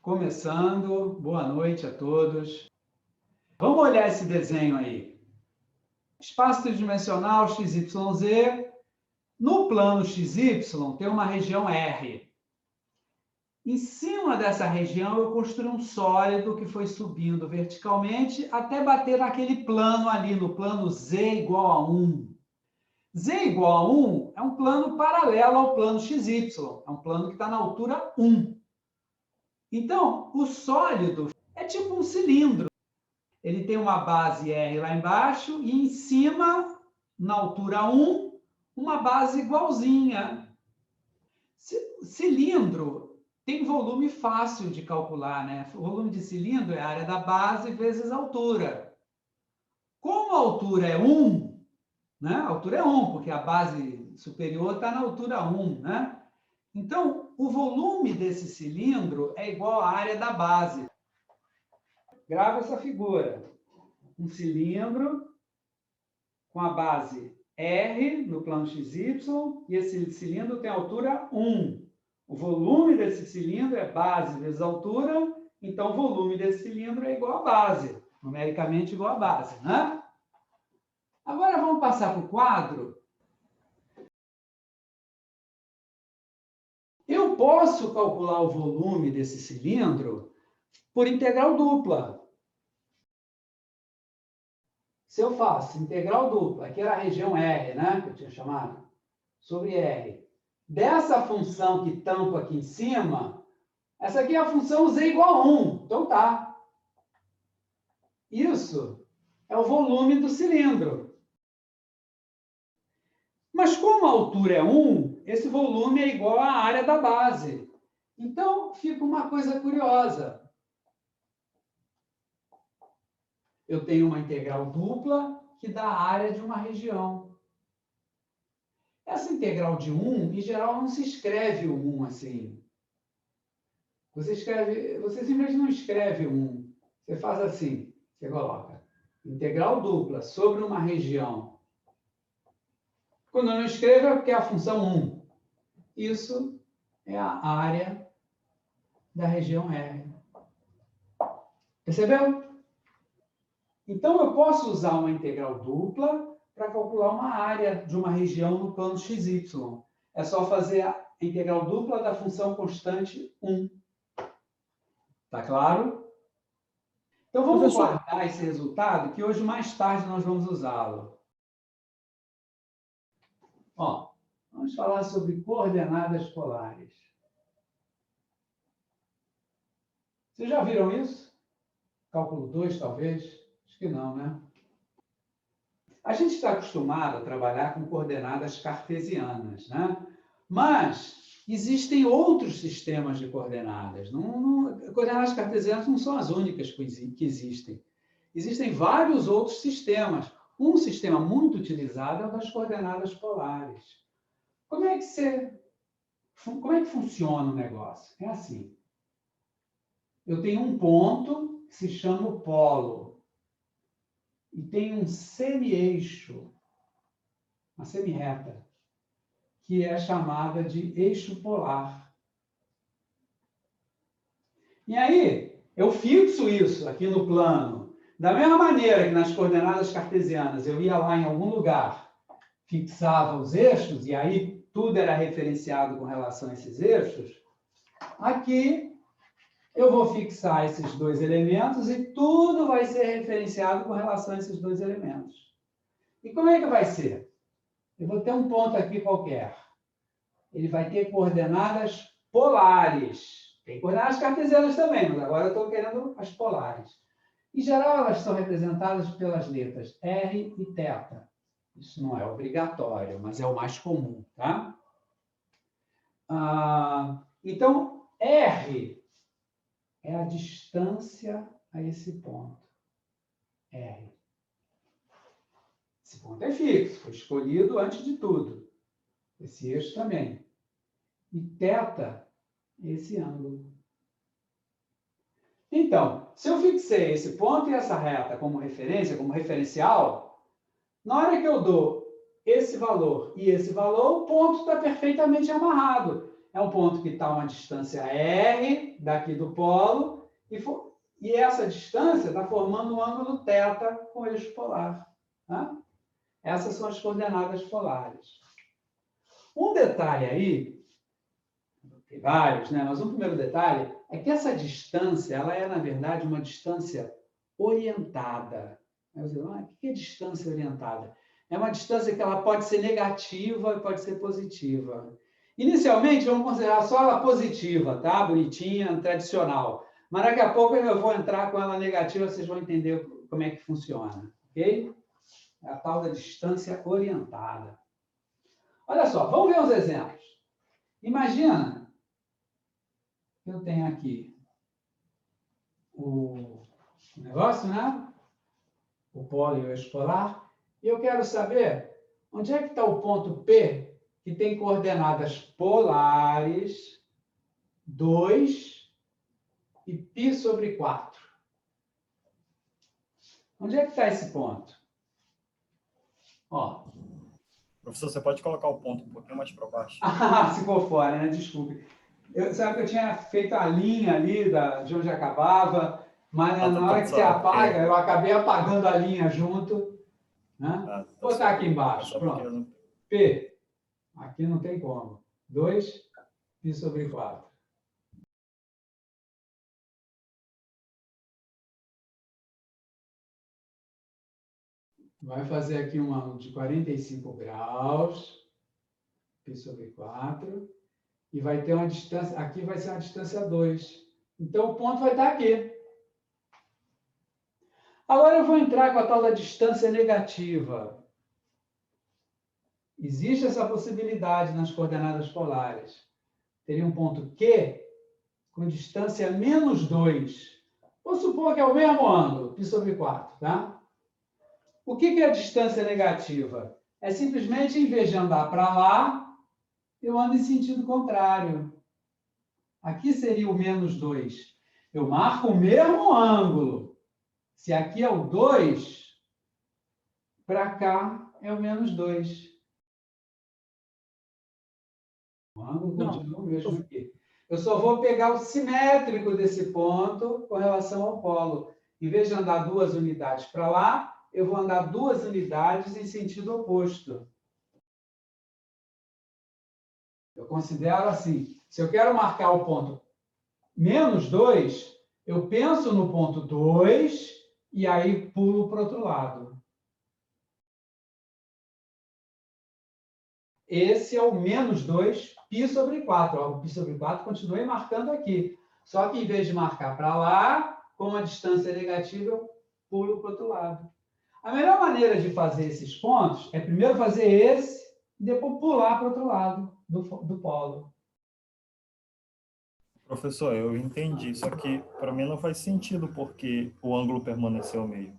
Começando, boa noite a todos. Vamos olhar esse desenho aí. Espaço tridimensional XYZ. No plano XY tem uma região R. Em cima dessa região eu construí um sólido que foi subindo verticalmente até bater naquele plano ali, no plano Z igual a 1. Z igual a 1 é um plano paralelo ao plano XY. É um plano que está na altura 1. Então, o sólido é tipo um cilindro. Ele tem uma base R lá embaixo e em cima, na altura 1, uma base igualzinha. Cilindro tem volume fácil de calcular, né? O volume de cilindro é a área da base vezes a altura. Como a altura é 1, né? A altura é 1, porque a base superior está na altura 1, né? Então, o volume desse cilindro é igual à área da base. Grava essa figura. Um cilindro com a base R no plano XY e esse cilindro tem altura 1. O volume desse cilindro é base vezes altura, então o volume desse cilindro é igual à base, numericamente igual à base, né? Agora vamos passar para o quadro. Eu posso calcular o volume desse cilindro por integral dupla. Se eu faço integral dupla, aqui era a região R, né, que eu tinha chamado, sobre R, dessa função que tampa aqui em cima, essa aqui é a função Z igual a 1. Então tá. Isso é o volume do cilindro. Mas como a altura é 1, esse volume é igual à área da base. Então, fica uma coisa curiosa. Eu tenho uma integral dupla que dá a área de uma região. Essa integral de 1, em geral, não se escreve o 1 assim. Você simplesmente não escreve o 1. Você faz assim, você coloca integral dupla sobre uma região. Quando eu não escrevo é porque é a função 1. Isso é a área da região R. Percebeu? Então, eu posso usar uma integral dupla para calcular uma área de uma região no plano XY. É só fazer a integral dupla da função constante 1. Tá claro? Então, vamos guardar esse resultado, que hoje, mais tarde, nós vamos usá-lo. Ó, vamos falar sobre coordenadas polares. Vocês já viram isso? Cálculo 2, talvez? Acho que não, né? A gente está acostumado a trabalhar com coordenadas cartesianas, né? Mas existem outros sistemas de coordenadas. Coordenadas cartesianas não são as únicas que existem. Existem vários outros sistemas. Um sistema muito utilizado é o das coordenadas polares. Como é que funciona o negócio? É assim. Eu tenho um ponto que se chama o polo. E tem um semi-eixo, uma semi-reta, que é chamada de eixo polar. E aí, eu fixo isso aqui no plano. Da mesma maneira que nas coordenadas cartesianas eu ia lá em algum lugar, fixava os eixos, e aí tudo era referenciado com relação a esses eixos, aqui eu vou fixar esses dois elementos e tudo vai ser referenciado com relação a esses dois elementos. E como é que vai ser? Eu vou ter um ponto aqui qualquer. Ele vai ter coordenadas polares. Tem coordenadas cartesianas também, mas agora eu estou querendo as polares. Em geral, elas são representadas pelas letras R e θ. Isso não é obrigatório, mas é o mais comum, tá? Então, R é a distância a esse ponto. R. Esse ponto é fixo, foi escolhido antes de tudo. Esse eixo também. E θ, esse ângulo. Então, se eu fixei esse ponto e essa reta como referência, como referencial, na hora que eu dou esse valor e esse valor, o ponto está perfeitamente amarrado. é um ponto que está a uma distância r daqui do polo, e essa distância está formando um ângulo θ com o eixo polar. Tá? Essas são as coordenadas polares. Um detalhe aí, tem vários, né? Mas um primeiro detalhe é que essa distância, ela é, na verdade, uma distância orientada. O que é distância orientada? É uma distância que ela pode ser negativa e pode ser positiva. Inicialmente, vamos considerar só ela positiva, tá? Bonitinha, tradicional. Mas daqui a pouco eu vou entrar com ela negativa, vocês vão entender como é que funciona, ok? É a tal da distância orientada. Olha só, vamos ver uns exemplos. Imagina que eu tenho aqui o negócio, né? O polo e o eixo polar, e eu quero saber onde é que está o ponto P que tem coordenadas polares 2 e π sobre 4. Onde é que está esse ponto? Ó. Professor, você pode colocar o ponto um pouquinho mais para baixo? Ah, ficou fora, né? Desculpe. Sabe que eu tinha feito a linha ali de onde acabava, mas na hora que você apaga, eu acabei apagando a linha junto. Né? Vou botar aqui embaixo, pronto. P. Aqui não tem como. 2 π sobre 4. Vai fazer aqui um ângulo de 45 graus, π sobre 4, e vai ter uma distância, aqui vai ser uma distância 2. Então, o ponto vai estar aqui. Agora eu vou entrar com a tal da distância negativa. Existe essa possibilidade nas coordenadas polares. Teria um ponto Q com distância menos 2. Vou supor que é o mesmo ângulo, π sobre 4, tá? O que é a distância negativa? É simplesmente, em vez de andar para lá, eu ando em sentido contrário. Aqui seria o menos 2. Eu marco o mesmo ângulo. Se aqui é o 2, para cá é o menos 2. O ângulo continua o mesmo aqui. Eu só vou pegar o simétrico desse ponto com relação ao polo. Em vez de andar 2 unidades para lá, eu vou andar 2 unidades em sentido oposto. Eu considero assim, se eu quero marcar o ponto menos 2, eu penso no ponto 2 e aí pulo para o outro lado. Esse é o menos 2 π sobre 4. O π sobre 4 continuei marcando aqui. Só que, em vez de marcar para lá, com uma distância negativa, eu pulo para o outro lado. A melhor maneira de fazer esses pontos é primeiro fazer esse e depois pular para o outro lado do polo. Professor, eu entendi. Só que, para mim, não faz sentido, porque o ângulo permaneceu ao meio.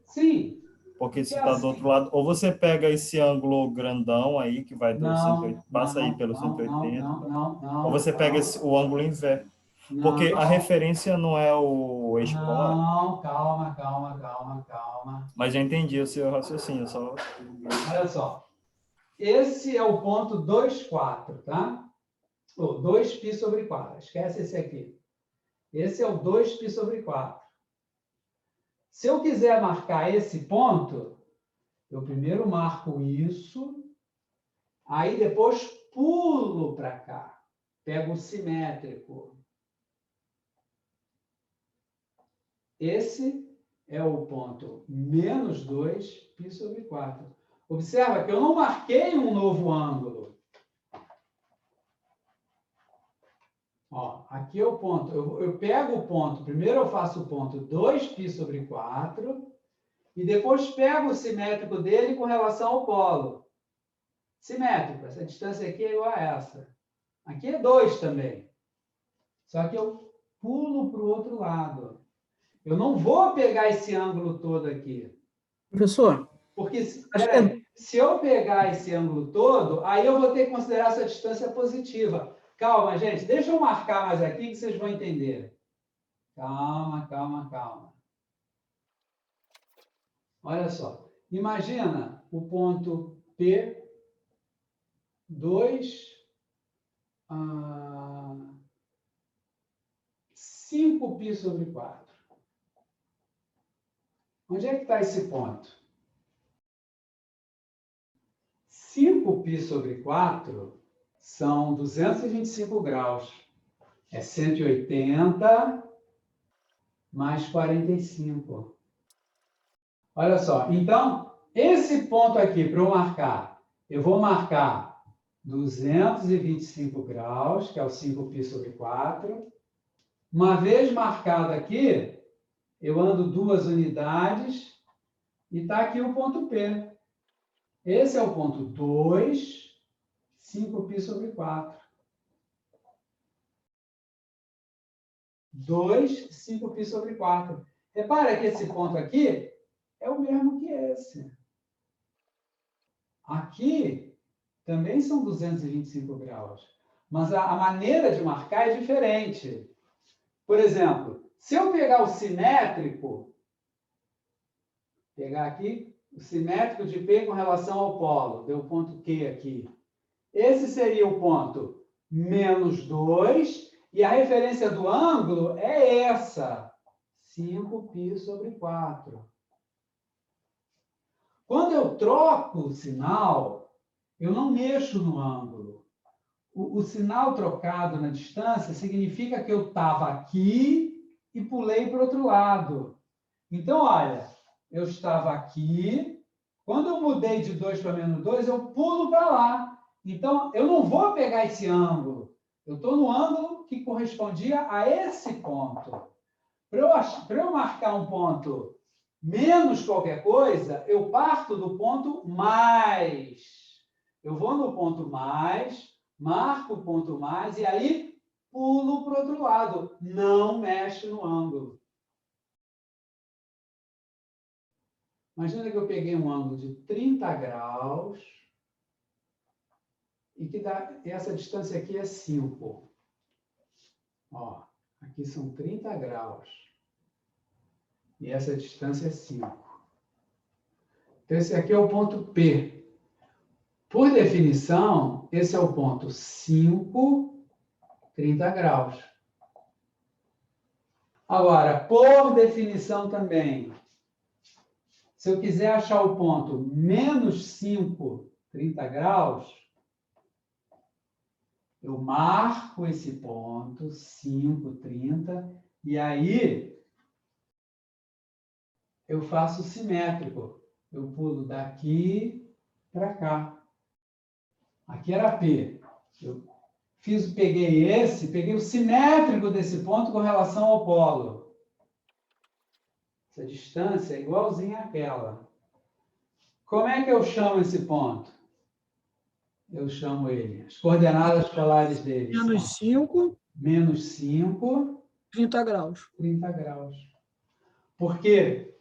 Sim. Porque se está do outro lado, ou você pega esse ângulo grandão aí, que vai do 180, passa aí pelo 180, ou você pega o ângulo inverso. Porque a referência não é o eixo polar. Não, calma. Mas eu entendi o seu raciocínio. Só... Olha só. Esse é o ponto 2, 4, tá? Ou 2 π sobre 4. Esquece esse aqui. Esse é o 2 π sobre 4. Se eu quiser marcar esse ponto, eu primeiro marco isso, aí depois pulo para cá. Pego o simétrico. Esse é o ponto menos 2 π sobre 4. Observa que eu não marquei um novo ângulo. Ó, aqui é o ponto. Eu pego o ponto. Primeiro eu faço o ponto 2 π sobre 4 e depois pego o simétrico dele com relação ao polo. Simétrico. Essa distância aqui é igual a essa. Aqui é 2 também. Só que eu pulo para o outro lado. Eu não vou pegar esse ângulo todo aqui. Professor, porque, se eu pegar esse ângulo todo, aí eu vou ter que considerar essa distância positiva. Calma, gente. Deixa eu marcar mais aqui que vocês vão entender. Calma. Olha só. Imagina o ponto P, 2, 5π sobre 4. Onde é que está esse ponto? 5π sobre 4 são 225 graus. É 180 mais 45. Olha só, então, esse ponto aqui, para eu marcar, eu vou marcar 225 graus, que é o 5π sobre 4. Uma vez marcado aqui, eu ando 2 unidades e está aqui o ponto P. Esse é o ponto 2, 5π sobre 4. 2, 5π sobre 4. Repara que esse ponto aqui é o mesmo que esse. Aqui também são 225 graus. Mas a maneira de marcar é diferente. Por exemplo, se eu pegar o simétrico, pegar aqui, o simétrico de P com relação ao polo, deu o ponto Q aqui. Esse seria o ponto menos 2, e a referência do ângulo é essa, 5π sobre 4. Quando eu troco o sinal, eu não mexo no ângulo. O sinal trocado na distância significa que eu estava aqui e pulei para o outro lado. Então, olha, eu estava aqui, quando eu mudei de 2 para menos 2, eu pulo para lá. Então, eu não vou pegar esse ângulo. Eu estou no ângulo que correspondia a esse ponto. Para eu marcar um ponto menos qualquer coisa, eu parto do ponto mais. Eu vou no ponto mais, marco o ponto mais e aí pulo para o outro lado. Não mexe no ângulo. Imagina que eu peguei um ângulo de 30 graus e que essa distância aqui é 5. Ó, aqui são 30 graus. E essa distância é 5. Então, esse aqui é o ponto P. Por definição, esse é o ponto 5, 30 graus. Agora, por definição também, se eu quiser achar o ponto menos 5, 30 graus, eu marco esse ponto, 5, 30, e aí eu faço simétrico. Eu pulo daqui para cá. Aqui era P. Eu peguei o simétrico desse ponto com relação ao polo. Essa distância é igualzinha àquela. Como é que eu chamo esse ponto? Eu chamo ele. As coordenadas polares dele são menos 5, menos 5, 30 graus. 30 graus. Porque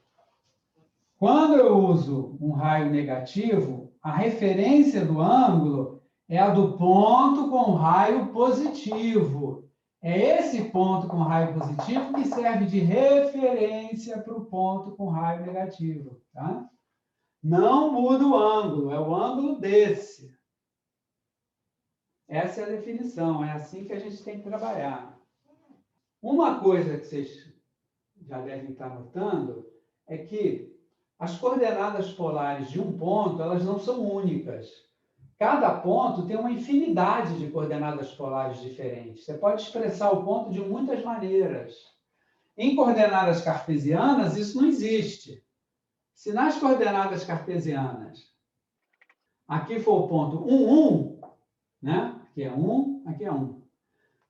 quando eu uso um raio negativo, a referência do ângulo é a do ponto com raio positivo. É esse ponto com raio positivo que serve de referência para o ponto com raio negativo. Tá? Não muda o ângulo, é o ângulo desse. Essa é a definição, é assim que a gente tem que trabalhar. Uma coisa que vocês já devem estar notando é que as coordenadas polares de um ponto, elas não são únicas. Cada ponto tem uma infinidade de coordenadas polares diferentes. Você pode expressar o ponto de muitas maneiras. Em coordenadas cartesianas, isso não existe. Se nas coordenadas cartesianas, aqui for o ponto 1, 1, né? Aqui é 1, aqui é 1.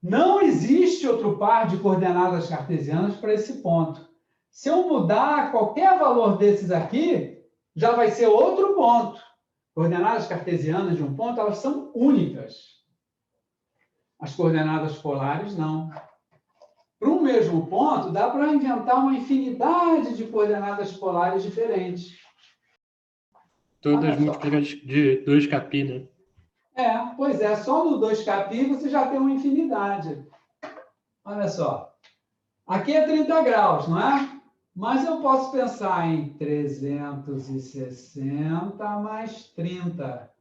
Não existe outro par de coordenadas cartesianas para esse ponto. Se eu mudar qualquer valor desses aqui, já vai ser outro ponto. Coordenadas cartesianas de um ponto, elas são únicas. As coordenadas polares, não. Para um mesmo ponto, dá para inventar uma infinidade de coordenadas polares diferentes. Todas múltiplas de 2π, né? Pois é, só no 2π você já tem uma infinidade. Olha só. Aqui é 30 graus, não é? Mas eu posso pensar em 360 mais 30.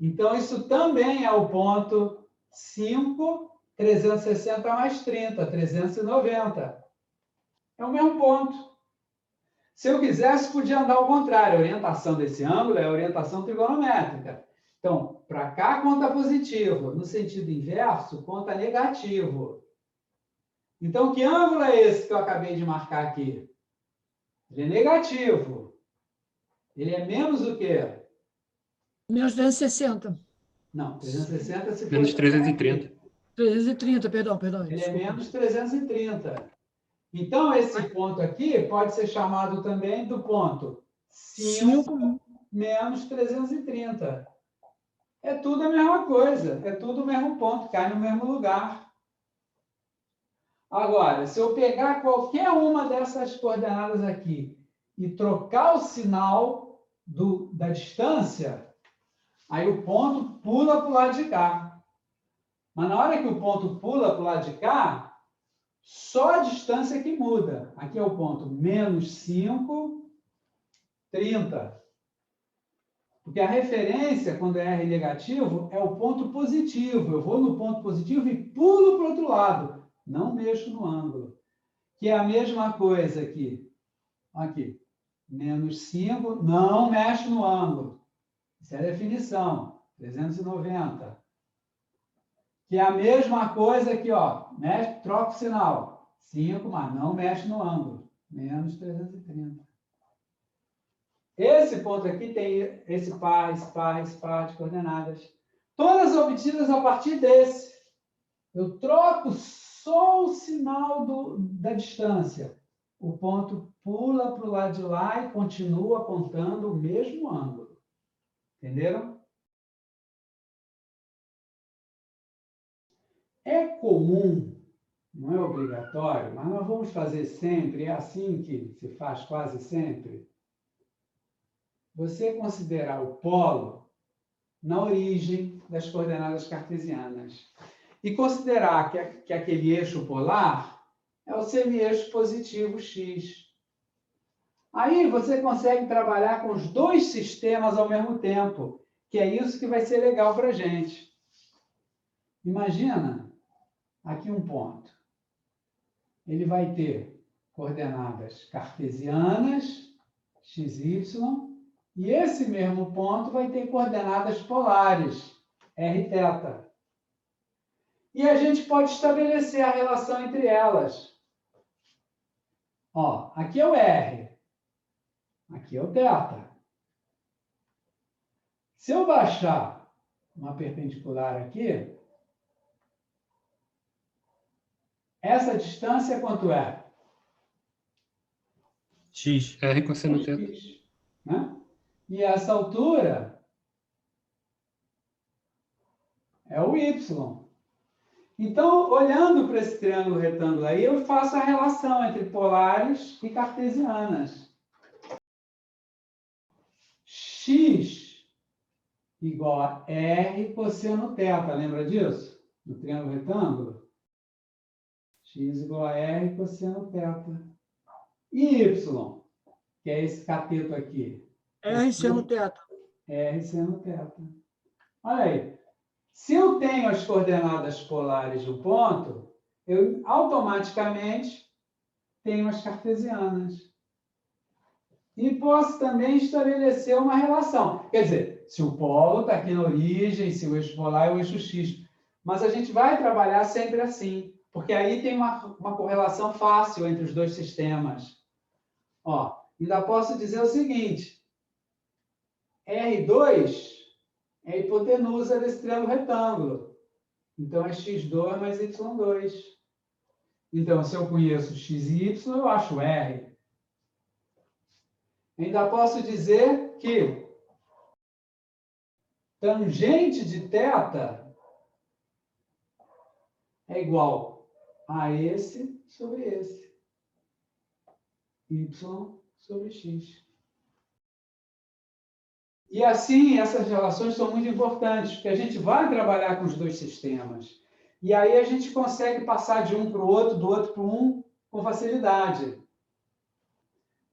Então, isso também é o ponto 5, 360 mais 30, 390. É o mesmo ponto. Se eu quisesse, podia andar ao contrário. A orientação desse ângulo é a orientação trigonométrica. Então, para cá conta positivo. No sentido inverso, conta negativo. Então, que ângulo é esse que eu acabei de marcar aqui? Ele é negativo. Ele é menos o quê? Menos 360. Não, 360 se for... Menos 330. 330, perdão. Ele Desculpa. é menos 330. Então, esse ponto aqui pode ser chamado também do ponto 5 menos 330. É tudo a mesma coisa. É tudo o mesmo ponto, cai no mesmo lugar. Agora, se eu pegar qualquer uma dessas coordenadas aqui e trocar o sinal da distância, aí o ponto pula para o lado de cá. Mas na hora que o ponto pula para o lado de cá, só a distância que muda. Aqui é o ponto menos 5, 30. Porque a referência, quando é R negativo, é o ponto positivo. Eu vou no ponto positivo e pulo para o outro lado. Não mexo no ângulo. Que é a mesma coisa aqui. Aqui. Menos 5, não mexe no ângulo. Isso é a definição. 390. Que é a mesma coisa aqui, ó. Troca o sinal. 5, mas não mexe no ângulo. Menos 330. Esse ponto aqui tem esse par de coordenadas. Todas obtidas a partir desse. Eu troco só o sinal da distância. O ponto pula para o lado de lá e continua apontando o mesmo ângulo. Entenderam? É comum, não é obrigatório, mas nós vamos fazer sempre, é assim que se faz quase sempre, você considerar o polo na origem das coordenadas cartesianas e considerar que aquele eixo polar é o semi-eixo positivo x. Aí você consegue trabalhar com os dois sistemas ao mesmo tempo, que é isso que vai ser legal para a gente. Imagina aqui um ponto. Ele vai ter coordenadas cartesianas, x, y, e esse mesmo ponto vai ter coordenadas polares, r, θ. E a gente pode estabelecer a relação entre elas. Ó, aqui é o r, aqui é o θ. Se eu baixar uma perpendicular aqui, essa distância quanto é? X. R cosseno θ. X, né? E essa altura é o Y. Então, olhando para esse triângulo retângulo aí, eu faço a relação entre polares e cartesianas. X igual a R cosseno θ. Lembra disso? No triângulo retângulo? X igual a R cosseno θ. E Y, que é esse cateto aqui? R seno θ. R seno θ. Olha aí. Se eu tenho as coordenadas polares do ponto, eu automaticamente tenho as cartesianas. E posso também estabelecer uma relação. Quer dizer, se o polo está aqui na origem, se o eixo polar é o eixo X. Mas a gente vai trabalhar sempre assim, porque aí tem uma correlação fácil entre os dois sistemas. Ó, ainda posso dizer o seguinte. R2 é a hipotenusa desse triângulo retângulo. Então, é x2 mais y2. Então, se eu conheço x e y, eu acho R. Ainda posso dizer que tangente de θ é igual a esse sobre esse. Y sobre x. E assim, essas relações são muito importantes, porque a gente vai trabalhar com os dois sistemas. E aí a gente consegue passar de um para o outro, do outro para um, com facilidade.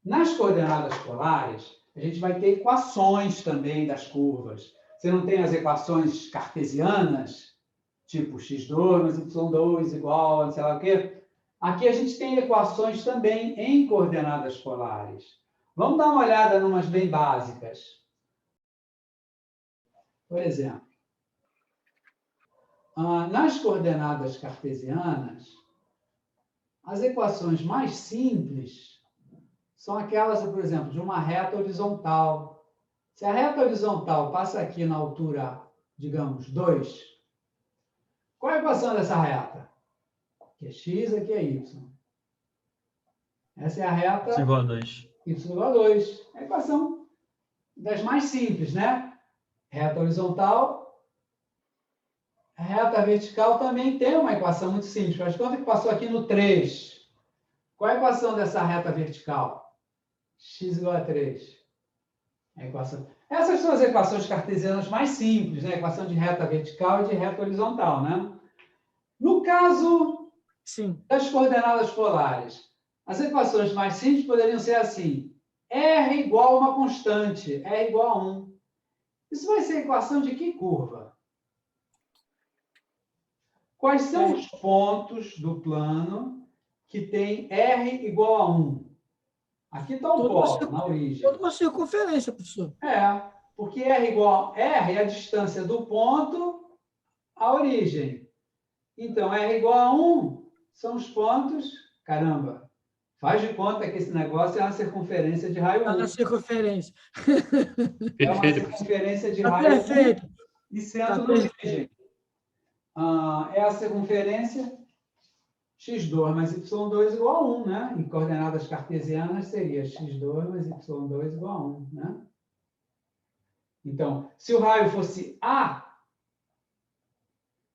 Nas coordenadas polares, a gente vai ter equações também das curvas. Você não tem as equações cartesianas, tipo x2 mais y2 igual a sei lá o quê. Aqui a gente tem equações também em coordenadas polares. Vamos dar uma olhada em umas bem básicas. Por exemplo, nas coordenadas cartesianas, as equações mais simples são aquelas, por exemplo, de uma reta horizontal. Se a reta horizontal passa aqui na altura, digamos, 2, qual é a equação dessa reta? Aqui é x, aqui é y. Essa é a reta Y igual a 2. y igual a 2. É a equação das mais simples, né? Reta horizontal. A reta vertical também tem uma equação muito simples. Faz conta que passou aqui no 3. Qual é a equação dessa reta vertical? X igual a 3. A equação... Essas são as equações cartesianas mais simples, né? A equação de reta vertical e de reta horizontal, né? No caso das coordenadas polares, as equações mais simples poderiam ser assim. R igual a uma constante, R igual a 1. Isso vai ser a equação de que curva? Quais são os pontos do plano que tem R igual a 1? Aqui está o polo, na origem. Toda uma circunferência, professor. Porque R é a distância do ponto à origem. Então, R igual a 1 são os pontos... Caramba, faz de conta que esse negócio é uma circunferência de raio 1. Está na circunferência. É uma circunferência de raio 1 perfeito. e centro na origem. É a circunferência x2 mais y2 igual a 1, né? Em coordenadas cartesianas seria x2 mais y2 igual a 1, né? Então, se o raio fosse A,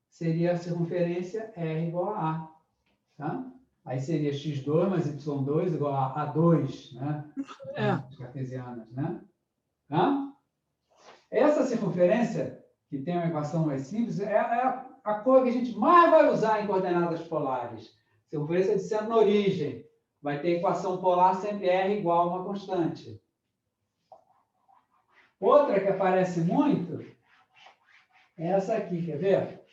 seria a circunferência R igual a A, tá? Aí seria x2 mais y2 igual a A2, né? Cartesianas, né? Tá? Essa circunferência, que tem uma equação mais simples, é a cor que a gente mais vai usar em coordenadas polares. Circunferência de centro na origem. Vai ter equação polar sempre R igual a uma constante. Outra que aparece muito é essa aqui, quer ver?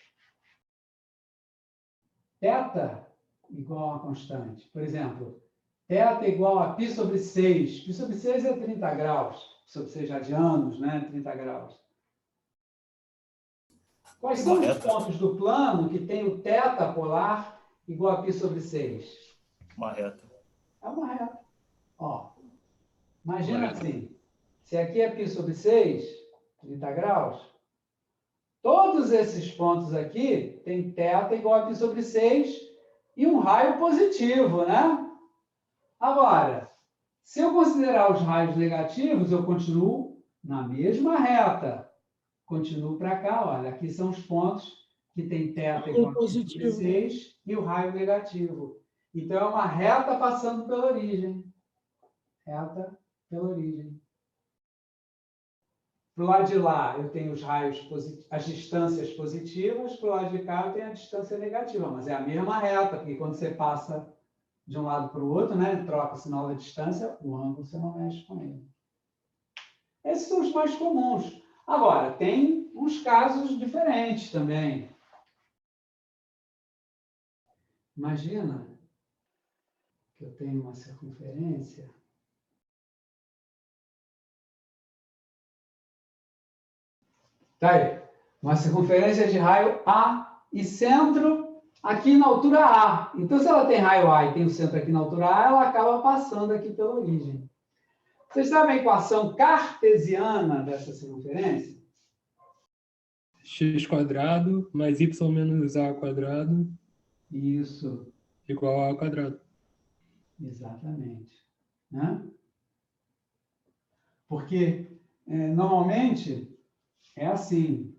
Θ igual a uma constante. Por exemplo, θ igual a π sobre 6. Π sobre 6 é 30 graus. Π sobre 6 radianos, né? 30 graus. Quais são os pontos do plano que tem o θ polar igual a π sobre 6? Uma reta. É uma reta. Ó, imagina assim. Se aqui é π sobre 6, 30 graus, todos esses pontos aqui têm θ igual a π sobre 6 e um raio positivo, né? Agora, se eu considerar os raios negativos, eu continuo na mesma reta. Continuo para cá, olha, aqui são os pontos que tem θ igual a π sobre 6 e o raio negativo. Então, é uma reta passando pela origem. Reta pela origem. Para o lado de lá, eu tenho os raios as distâncias positivas, para o lado de cá, eu tenho a distância negativa, mas é a mesma reta, porque quando você passa de um lado para o outro, né, troca o sinal da distância, o ângulo você não mexe com ele. Esses são os mais comuns. Agora, tem uns casos diferentes também. Imagina que eu tenho uma circunferência. Tá aí. Uma circunferência de raio A e centro aqui na altura A. Então, se ela tem raio A e tem o centro aqui na altura A, ela acaba passando aqui pela origem. Vocês sabem a equação cartesiana dessa circunferência? X² mais y menos A². Isso. Igual a A². Exatamente. Né? Porque, normalmente, é assim.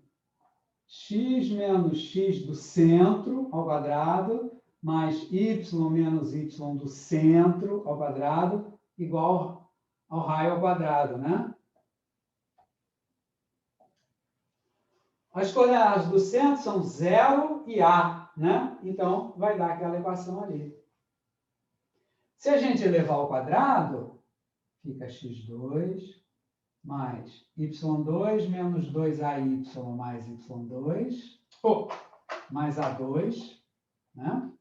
X menos x do centro ao quadrado mais y menos y do centro ao quadrado igual ao raio ao quadrado, né? As coordenadas do centro são 0 e A, né? Então, vai dar aquela equação ali. Se a gente elevar ao quadrado, fica x2 mais y2 menos 2ay mais y2. mais A2, né?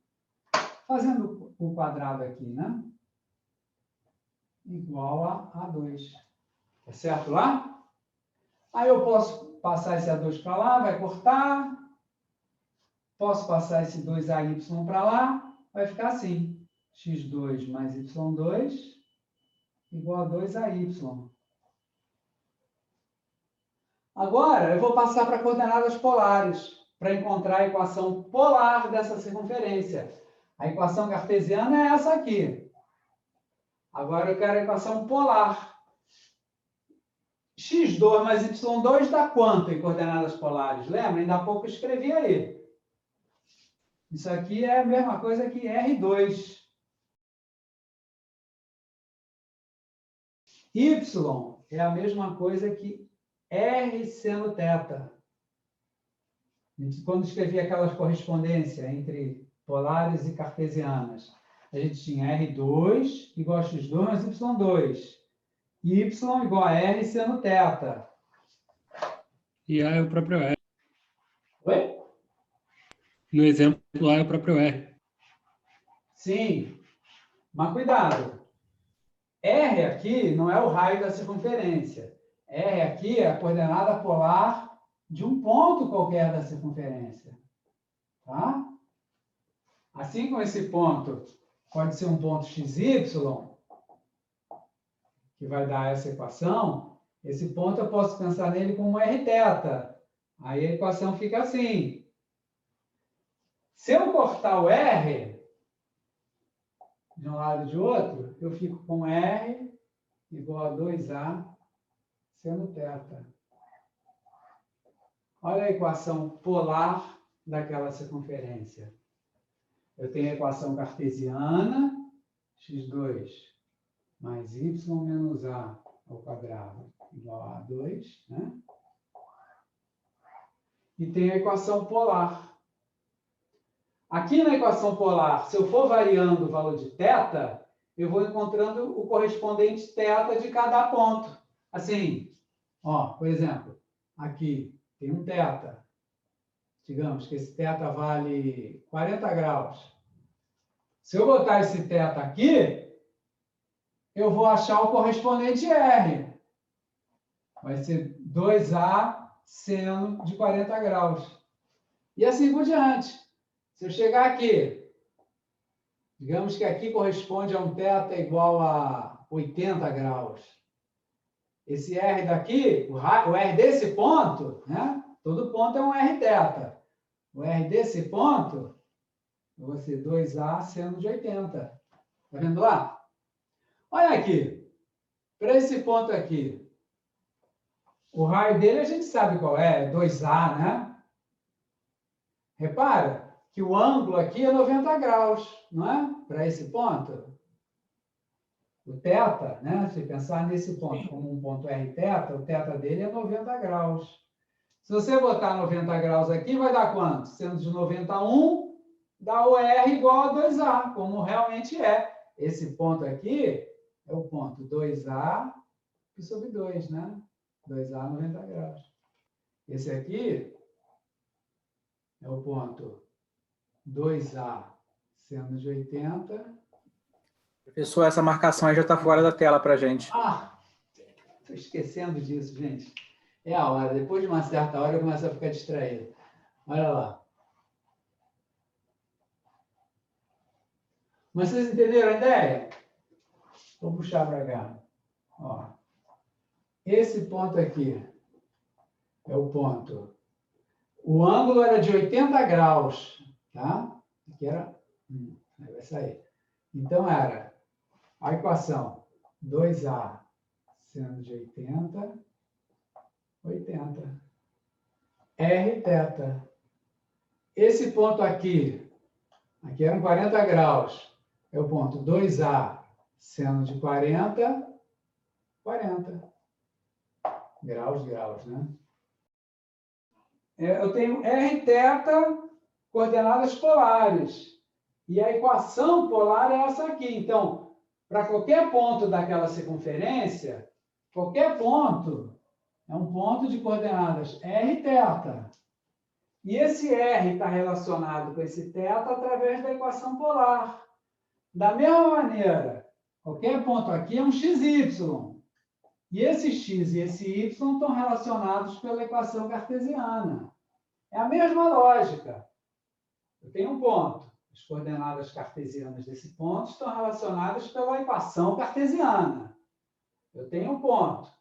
Fazendo o quadrado aqui, né? Igual a A2. Tá certo lá? Aí eu posso passar esse A2 para lá, vai cortar. Posso passar esse 2AY para lá, vai ficar assim. X2 mais Y2 igual a 2AY. Agora, eu vou passar para coordenadas polares, para encontrar a equação polar dessa circunferência. A equação cartesiana é essa aqui. Agora eu quero a equação polar. X2 mais Y2 dá quanto em coordenadas polares? Lembra? Ainda há pouco eu escrevi aí. Isso aqui é a mesma coisa que R2. Y é a mesma coisa que R seno θ. Quando escrevi aquelas correspondências entre polares e cartesianas, a gente tinha R2 igual a X2 mais Y2. Y igual a R seno θ. E A é o próprio R. Oi? No exemplo, A é o próprio R. Sim. Mas cuidado. R aqui não é o raio da circunferência. R aqui é a coordenada polar de um ponto qualquer da circunferência. Tá? Assim como esse ponto pode ser um ponto XY, que vai dar essa equação, esse ponto eu posso pensar nele como Rθ. Aí a equação fica assim. Se eu cortar o R de um lado e de outro, eu fico com R igual a 2A seno θ. Olha a equação polar daquela circunferência. Eu tenho a equação cartesiana, x2 mais y menos a ao quadrado igual a 2, né? E tenho a equação polar. Aqui na equação polar, se eu for variando o valor de θ, eu vou encontrando o correspondente θ de cada ponto. Assim, ó, por exemplo, aqui tem um θ. Digamos que esse θ vale 40 graus. Se eu botar esse θ aqui, eu vou achar o correspondente R. Vai ser 2A seno de 40 graus. E assim por diante. Se eu chegar aqui, digamos que aqui corresponde a um θ igual a 80 graus. Esse R daqui, o R desse ponto, né? Todo ponto é um Rθ. O R desse ponto vai ser 2A seno de 80. Está vendo lá? Olha aqui. Para esse ponto aqui, o raio dele a gente sabe qual é 2A, né? Repara que o ângulo aqui é 90 graus, não é? Para esse ponto. O θ, né? Se pensar nesse ponto como um ponto Rθ, o θ dele é 90 graus. Se você botar 90 graus aqui, vai dar quanto? Sendo de 91, dá o R igual a 2A, como realmente é. Esse ponto aqui é o ponto 2A sobre 2, né? 2A 90 graus. Esse aqui é o ponto 2A seno de 80. Professor, essa marcação aí já está fora da tela para a gente. Ah, estou esquecendo disso, gente. É a hora. Depois de uma certa hora eu começo a ficar distraído. Olha lá. Mas vocês entenderam a ideia? Vou puxar para cá. Ó. Esse ponto aqui é o ponto. O ângulo era de 80 graus. Tá? Aqui era... Aí vai sair. Então era a equação 2A seno de 80, 80. Rθ. Esse ponto aqui eram 40 graus. É o ponto 2A seno de 40, 40. Graus, né? Eu tenho Rθ coordenadas polares. E a equação polar é essa aqui. Então, para qualquer ponto daquela circunferência, qualquer ponto é um ponto de coordenadas Rθ. E esse R está relacionado com esse θ através da equação polar. Da mesma maneira, qualquer ponto aqui é um XY. E esse x e esse y estão relacionados pela equação cartesiana. É a mesma lógica. Eu tenho um ponto. As coordenadas cartesianas desse ponto estão relacionadas pela equação cartesiana. Eu tenho um ponto.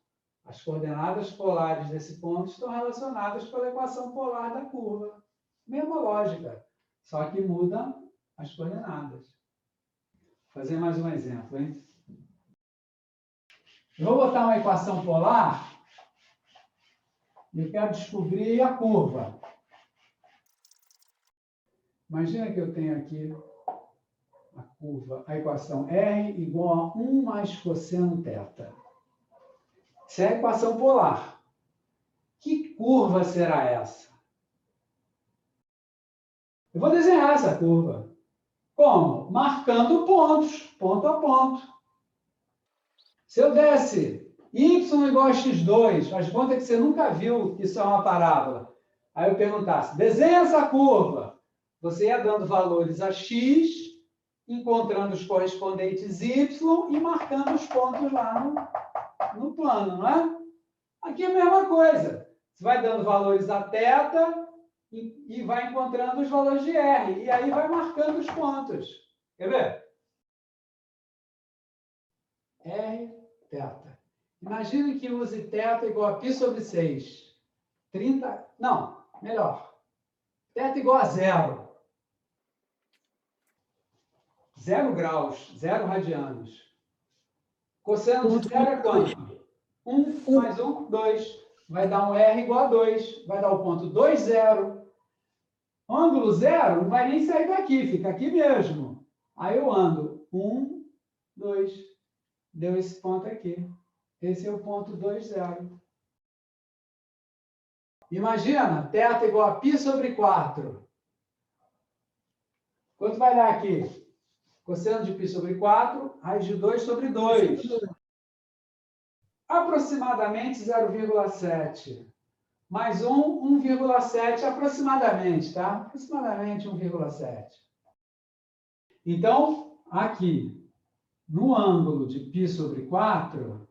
As coordenadas polares desse ponto estão relacionadas pela equação polar da curva. Mesma lógica, só que mudam as coordenadas. Vou fazer mais um exemplo, hein? Eu vou botar uma equação polar e eu quero descobrir a curva. Imagina que eu tenho aqui a curva, a equação R igual a 1 mais cosseno θ. Essa é a equação polar. Que curva será essa? Eu vou desenhar essa curva. Como? Marcando pontos, ponto a ponto. Se eu desse y igual a x2, faz de conta que você nunca viu que isso é uma parábola. Aí eu perguntasse, desenha essa curva. Você ia dando valores a x, encontrando os correspondentes y e marcando os pontos lá no plano, não é? Aqui é a mesma coisa. Você vai dando valores a θ e vai encontrando os valores de R. E aí vai marcando os pontos. Quer ver? R, θ. Imagine que use θ igual a π sobre 6. 30... Não, melhor. θ igual a 0. 0 graus, 0 radianos. Cosseno de 0 é quanto? 1 mais 1, 2. Vai dar um R igual a 2. Vai dar o ponto 2, 0. Ângulo 0 não vai nem sair daqui, fica aqui mesmo. Aí eu ando 1, 2. Deu esse ponto aqui. Esse é o ponto 2, 0. Imagina, θ igual a π sobre 4. Quanto vai dar aqui? Cosseno de π sobre 4, raiz de 2 sobre 2. Aproximadamente 0,7. Mais 1,7 aproximadamente, tá? Aproximadamente 1,7. Então, aqui, no ângulo de π sobre 4,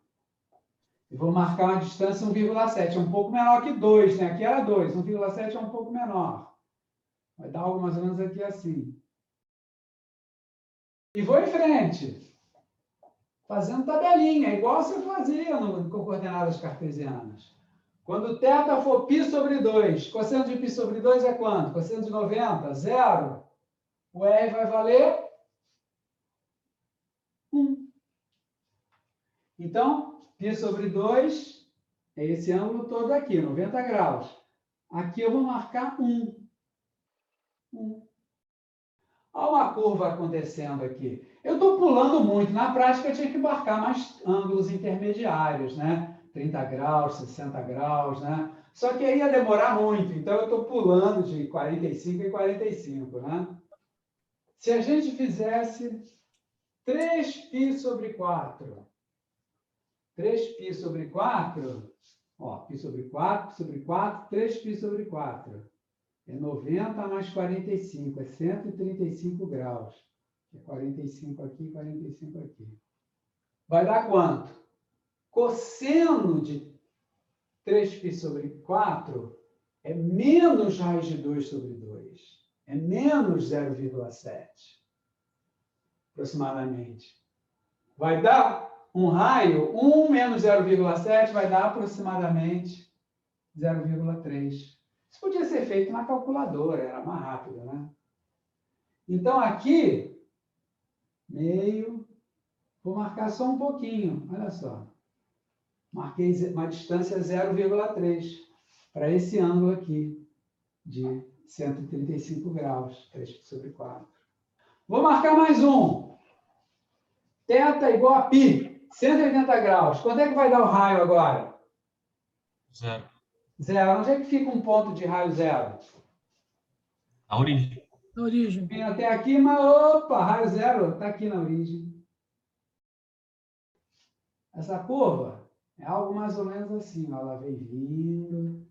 eu vou marcar uma distância 1,7. É um pouco menor que 2, né? Aqui era 2, 1,7 é um pouco menor. Vai dar algo mais ou menos aqui assim. E vou em frente, fazendo tabelinha, igual você fazia com coordenadas cartesianas. Quando θ for π sobre 2, cosseno de π sobre 2 é quanto? Cosseno de 90, 0. O R vai valer 1. Então, π sobre 2 é esse ângulo todo aqui, 90 graus. Aqui eu vou marcar 1. 1. Olha uma curva acontecendo aqui. Eu estou pulando muito. Na prática, eu tinha que marcar mais ângulos intermediários, né? 30 graus, 60 graus, né? Só que aí ia demorar muito. Então, eu estou pulando de 45 em 45, né? Se a gente fizesse 3π sobre 4. 3π sobre 4, ó, π sobre 4, π sobre 4, 3π sobre 4. É 90 mais 45, é 135 graus. É 45 aqui, 45 aqui. Vai dar quanto? Cosseno de 3π sobre 4 é menos raiz de 2 sobre 2. É menos 0,7, aproximadamente. Vai dar um raio, 1 menos 0,7 vai dar aproximadamente 0,3. Isso podia ser feito na calculadora, era mais rápido, né? Então, aqui, meio, vou marcar só um pouquinho, olha só. Marquei uma distância 0,3 para esse ângulo aqui, de 135 graus, 3 sobre 4. Vou marcar mais um. Θ igual a π, 180 graus. Quanto é que vai dar o raio agora? 0. 0. Onde é que fica um ponto de raio 0? A origem. A origem. Vem até aqui, mas opa, raio 0 está aqui na origem. Essa curva é algo mais ou menos assim. Ó, ela vem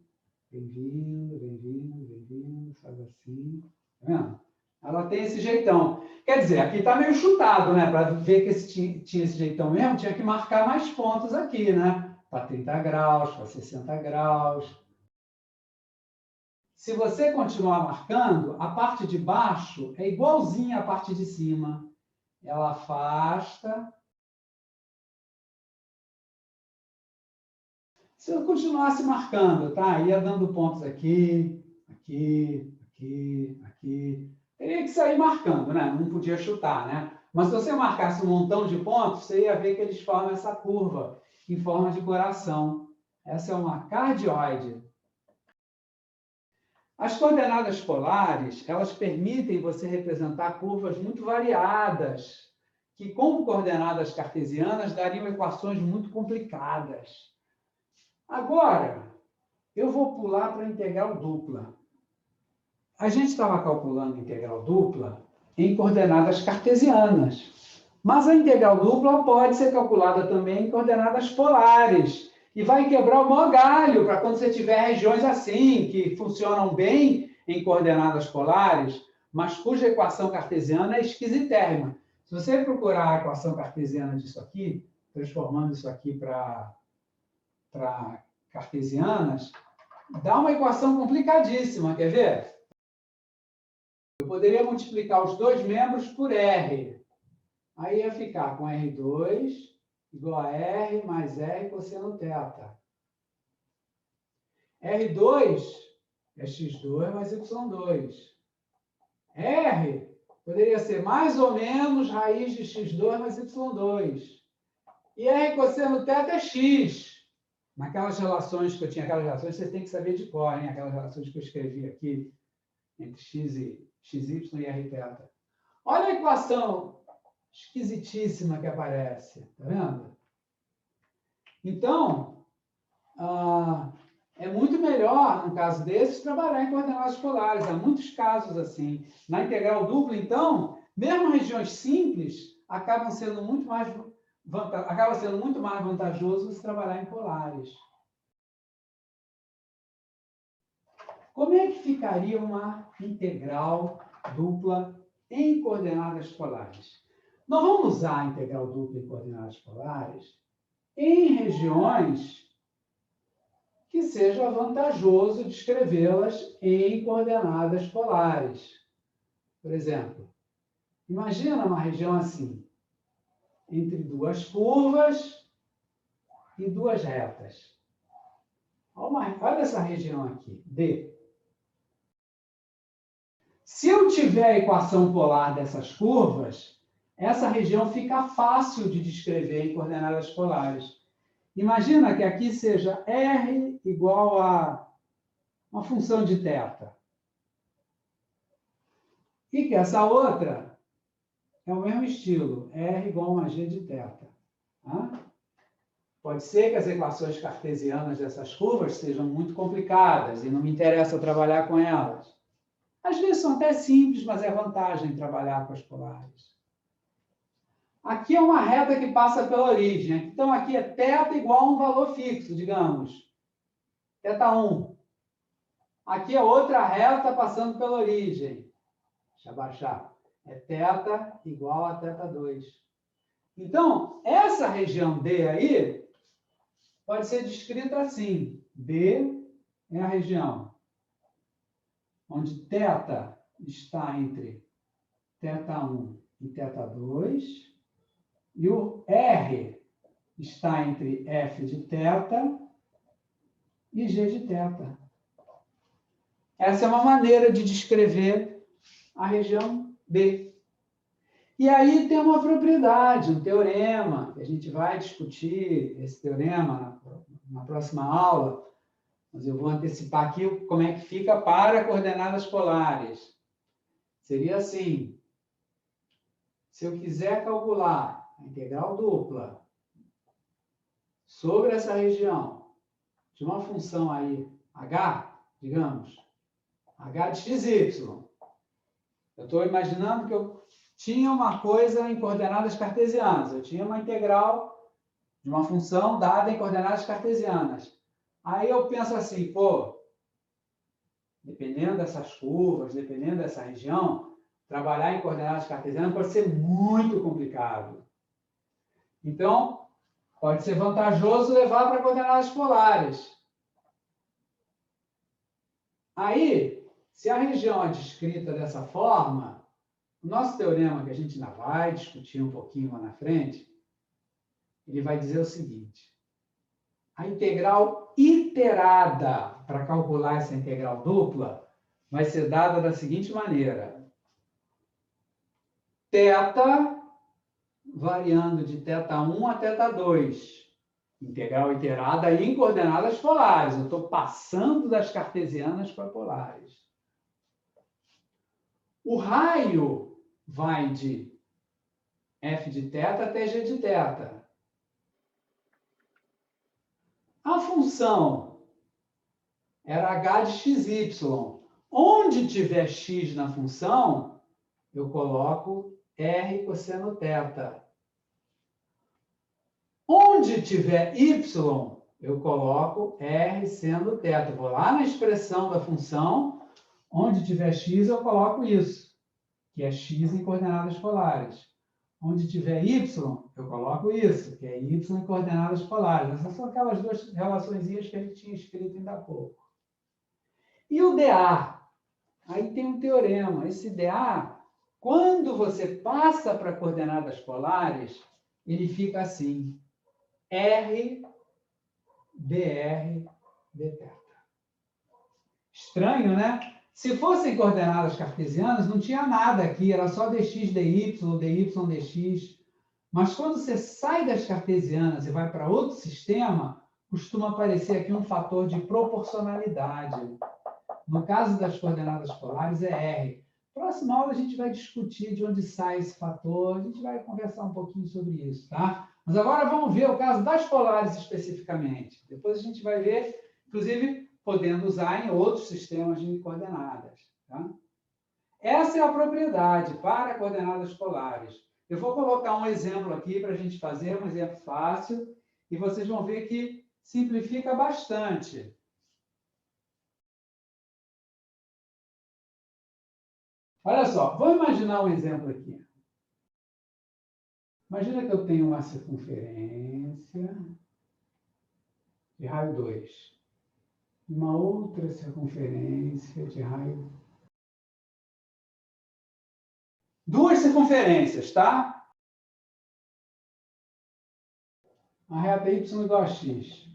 Vem vindo, faz assim. Tá vendo? Ela tem esse jeitão. Quer dizer, aqui está meio chutado, né? Para ver que tinha esse jeitão mesmo, tinha que marcar mais pontos aqui, né? Para 30 graus, para 60 graus. Se você continuar marcando, a parte de baixo é igualzinha à parte de cima. Ela afasta. Se eu continuasse marcando, tá? Ia dando pontos aqui, aqui, aqui, aqui. Teria que sair marcando, né? Não podia chutar, né? Mas se você marcasse um montão de pontos, você ia ver que eles formam essa curva em forma de coração. Essa é uma cardioide. As coordenadas polares, elas permitem você representar curvas muito variadas, que com coordenadas cartesianas dariam equações muito complicadas. Agora, eu vou pular para a integral dupla. A gente estava calculando a integral dupla em coordenadas cartesianas, mas a integral dupla pode ser calculada também em coordenadas polares, e vai quebrar o maior galho para quando você tiver regiões assim, que funcionam bem em coordenadas polares, mas cuja equação cartesiana é esquisitérrima. Se você procurar a equação cartesiana disso aqui, transformando isso aqui para cartesianas, dá uma equação complicadíssima, quer ver? Eu poderia multiplicar os dois membros por R. Aí ia ficar com R2 igual a R mais R cosseno θ. R2 é x2 mais y2. R poderia ser mais ou menos raiz de x2 mais y2. E R cosseno θ é x. Naquelas relações que eu tinha, aquelas relações, você tem que saber de cor, hein? Aquelas relações que eu escrevi aqui, entre xy e rθ. Olha a equação esquisitíssima que aparece, tá vendo? Então, é muito melhor, no caso desses, trabalhar em coordenadas polares. Há muitos casos assim. Na integral dupla, então, mesmo regiões simples, acaba sendo muito mais vantajoso você trabalhar em polares. Como é que ficaria uma integral dupla em coordenadas polares? Nós vamos usar a integral dupla em coordenadas polares em regiões que seja vantajoso descrevê-las em coordenadas polares. Por exemplo, imagina uma região assim, entre duas curvas e duas retas. Olha essa região aqui, D. Se eu tiver a equação polar dessas curvas, essa região fica fácil de descrever em coordenadas polares. Imagina que aqui seja R igual a uma função de θ. E que essa outra é o mesmo estilo, R igual a uma g de θ. Tá? Pode ser que as equações cartesianas dessas curvas sejam muito complicadas e não me interessa trabalhar com elas. Às vezes são até simples, mas é vantagem trabalhar com as polares. Aqui é uma reta que passa pela origem. Então, aqui é θ igual a um valor fixo, digamos. θ1. Aqui é outra reta passando pela origem. Deixa eu abaixar. É θ igual a θ2. Então, essa região D aí pode ser descrita assim. D é a região onde θ está entre θ1 e θ2, e o R está entre F de θ e G de θ. Essa é uma maneira de descrever a região B. E aí tem uma propriedade, um teorema, que a gente vai discutir esse teorema na próxima aula, mas eu vou antecipar aqui como é que fica para coordenadas polares. Seria assim: se eu quiser calcular a integral dupla sobre essa região de uma função aí, h, digamos, h de xy, eu estou imaginando que eu tinha uma coisa em coordenadas cartesianas, eu tinha uma integral de uma função dada em coordenadas cartesianas. Aí eu penso assim, pô, dependendo dessas curvas, dependendo dessa região, trabalhar em coordenadas cartesianas pode ser muito complicado. Então, pode ser vantajoso levar para coordenadas polares. Aí, se a região é descrita dessa forma, o nosso teorema, que a gente ainda vai discutir um pouquinho lá na frente, ele vai dizer o seguinte: a integral iterada para calcular essa integral dupla vai ser dada da seguinte maneira. Θ variando de θ1 a θ2. Integral iterada em coordenadas polares. Eu estou passando das cartesianas para polares. O raio vai de f de θ até g de θ. A função era h de xy. Onde tiver x na função, eu coloco r cosseno θ. Onde tiver y, eu coloco r seno θ. Vou lá na expressão da função, onde tiver x, eu coloco isso, que é x em coordenadas polares. Onde tiver y, eu coloco isso, que é y em coordenadas polares. Essas são aquelas duas relaçõezinhas que a gente tinha escrito ainda há pouco. E o dA? Aí tem um teorema. Esse dA, quando você passa para coordenadas polares, ele fica assim. R dr dθ. Estranho, né? Se fossem coordenadas cartesianas, não tinha nada aqui, era só dx, dy, dy, dx. Mas quando você sai das cartesianas e vai para outro sistema, costuma aparecer aqui um fator de proporcionalidade. No caso das coordenadas polares, é R. Próxima aula a gente vai discutir de onde sai esse fator, a gente vai conversar um pouquinho sobre isso, tá? Mas agora vamos ver o caso das polares especificamente. Depois a gente vai ver, inclusive, podendo usar em outros sistemas de coordenadas. Tá? Essa é a propriedade para coordenadas polares. Eu vou colocar um exemplo aqui para a gente fazer, um exemplo fácil, e vocês vão ver que simplifica bastante. Olha só, vou imaginar um exemplo aqui. Imagina que eu tenho uma circunferência de raio 2. Uma outra circunferência de raio. Duas circunferências, tá? A reta y igual a x.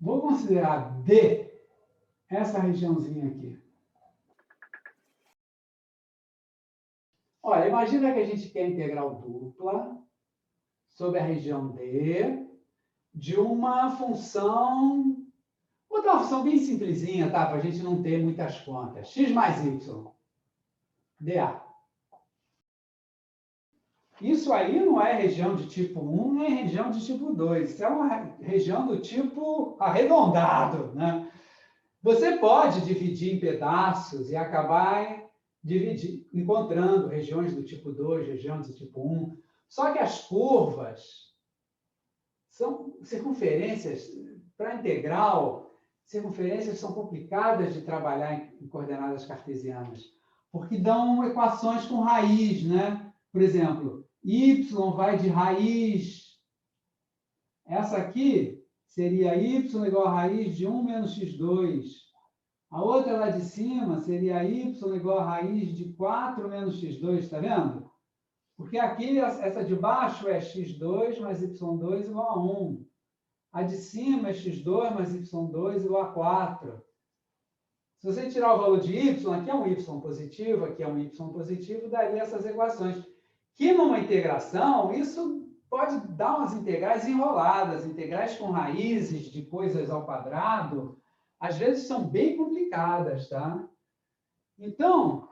Vou considerar D essa regiãozinha aqui. Olha, imagina que a gente quer integral dupla sobre a região D de uma função. Vou dar uma função bem simplesinha, tá? Para a gente não ter muitas contas. X mais y. dA. Isso aí não é região de tipo 1, nem região de tipo 2. Isso é uma região do tipo arredondado, né? Você pode dividir em pedaços e acabar encontrando regiões do tipo 2, regiões do tipo 1. Só que as curvas são circunferências para integral. Circunferências são complicadas de trabalhar em coordenadas cartesianas, porque dão equações com raiz, né? Por exemplo, y vai de raiz. Essa aqui seria y igual a raiz de 1 menos x2. A outra lá de cima seria y igual a raiz de 4 menos x2, está vendo? Porque aqui, essa de baixo é x2 mais y2 igual a 1. A de cima é x2 mais y2 igual a 4. Se você tirar o valor de y, aqui é um y positivo, aqui é um y positivo, daria essas equações. Que numa integração, isso pode dar umas integrais enroladas, integrais com raízes de coisas ao quadrado, às vezes são bem complicadas, tá? Então,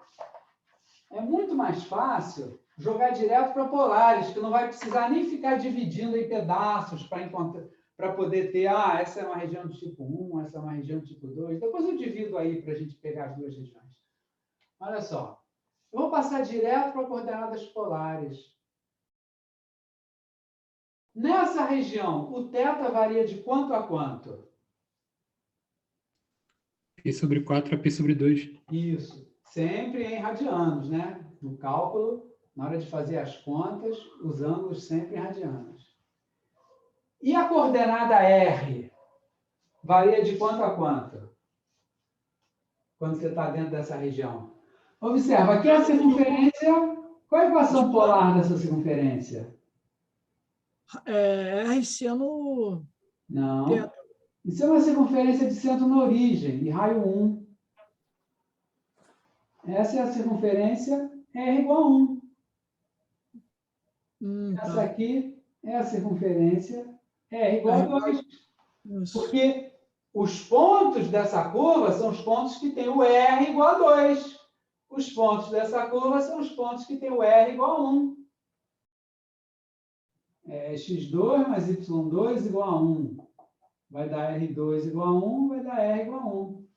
é muito mais fácil jogar direto para polares, que não vai precisar nem ficar dividindo em pedaços para poder ter, essa é uma região do tipo 1, essa é uma região do tipo 2. Depois eu divido aí para a gente pegar as duas regiões. Olha só. Eu vou passar direto para coordenadas polares. Nessa região, o θ varia de quanto a quanto? Π sobre 4 a Π sobre 2. Isso. Sempre em radianos, né? No cálculo, na hora de fazer as contas, os ângulos sempre em radianos. E a coordenada R? Varia de quanto a quanto? Quando você está dentro dessa região. Observa, aqui a circunferência... Qual é a equação polar dessa circunferência? R seno... Não. Isso é uma circunferência de centro na origem, de raio 1. Essa é a circunferência R igual a 1. Essa aqui é a circunferência R igual a 2. Porque os pontos dessa curva são os pontos que têm o R igual a 2. Os pontos dessa curva são os pontos que têm o R igual a 1. x2 mais y2 igual a 1. Vai dar R2 igual a 1, vai dar R igual a 1.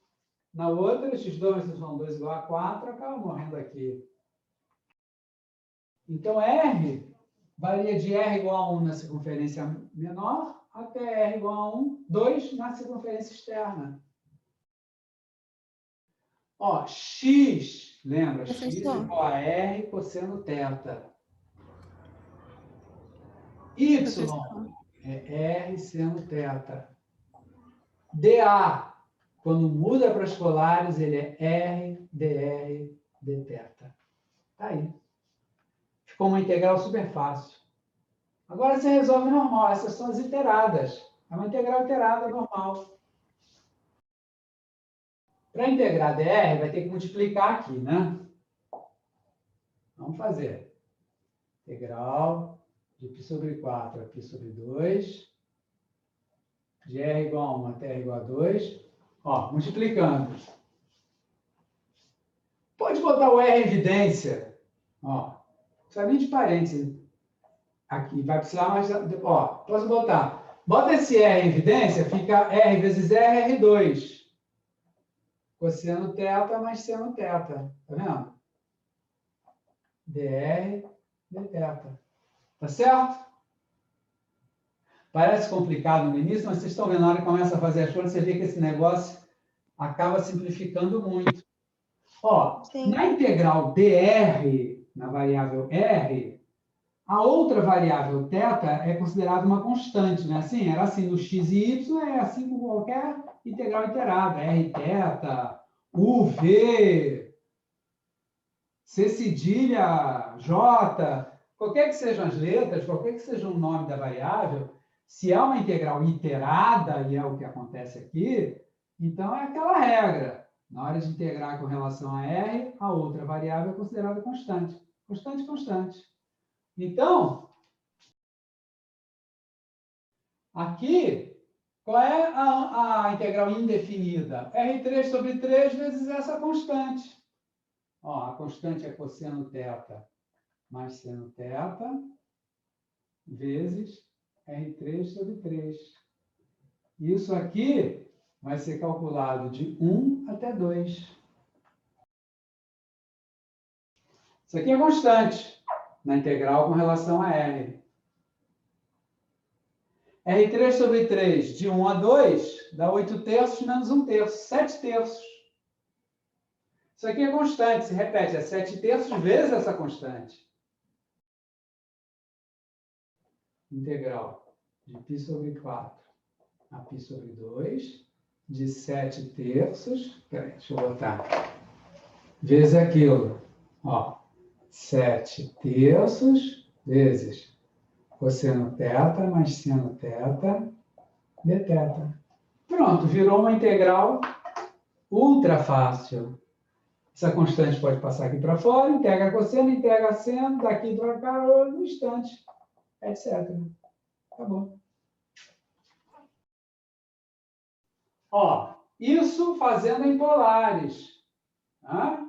Na outra, x2 mais y2 igual a 4, acaba morrendo aqui. Então, R varia de R igual a 1 na circunferência menor até R igual a 1, 2 na circunferência externa. Ó, x, lembra? X igual a R cosseno θ. Y é R seno θ. dA, quando muda para as polares, ele é R, dr, dθ. Tá aí. Ficou uma integral super fácil. Agora você resolve normal. Essas são as iteradas. É uma integral iterada normal. Para integrar dr, vai ter que multiplicar aqui, né? Vamos fazer. Integral de π sobre 4 a π sobre 2, de R igual a 1 até R igual a 2. Ó, multiplicando. Pode botar o R em evidência. Ó, não precisa nem de parênteses. Aqui, vai precisar mais... Ó, posso botar. Bota esse R em evidência, fica R vezes R, R2. Cosseno θ mais seno θ. Tá vendo? dr, dθ. Tá certo? Parece complicado no início, mas vocês estão vendo, na hora que começa a fazer as contas, você vê que esse negócio acaba simplificando muito. Ó, na integral dr, na variável r, a outra variável θ é considerada uma constante, né? Assim, era assim no x e y, é assim com qualquer integral iterada. Rθ, uv, c cedilha, j, qualquer que sejam as letras, qualquer que seja o nome da variável, se é uma integral iterada, e é o que acontece aqui, então é aquela regra. Na hora de integrar com relação a R, a outra variável é considerada constante. Constante, constante. Então, aqui, qual é a integral indefinida? R3 sobre 3 vezes essa constante. Ó, a constante é cosseno θ mais seno θ vezes R3 sobre 3. Isso aqui vai ser calculado de 1 até 2. Isso aqui é constante na integral com relação a R. R3 sobre 3 de 1 a 2 dá 8 terços menos 1 terço, 7 terços. Isso aqui é constante, se repete, é 7 terços vezes essa constante. Integral de π sobre 4 a π sobre 2, de 7 terços, peraí, deixa eu botar, vezes aquilo, ó, 7 terços vezes cosseno θ mais seno θ, dθ. Pronto, virou uma integral ultra fácil. Essa constante pode passar aqui para fora, integra cosseno, integra seno, daqui para cá, no instante, etc. Acabou. Ó, isso fazendo em polares. Tá?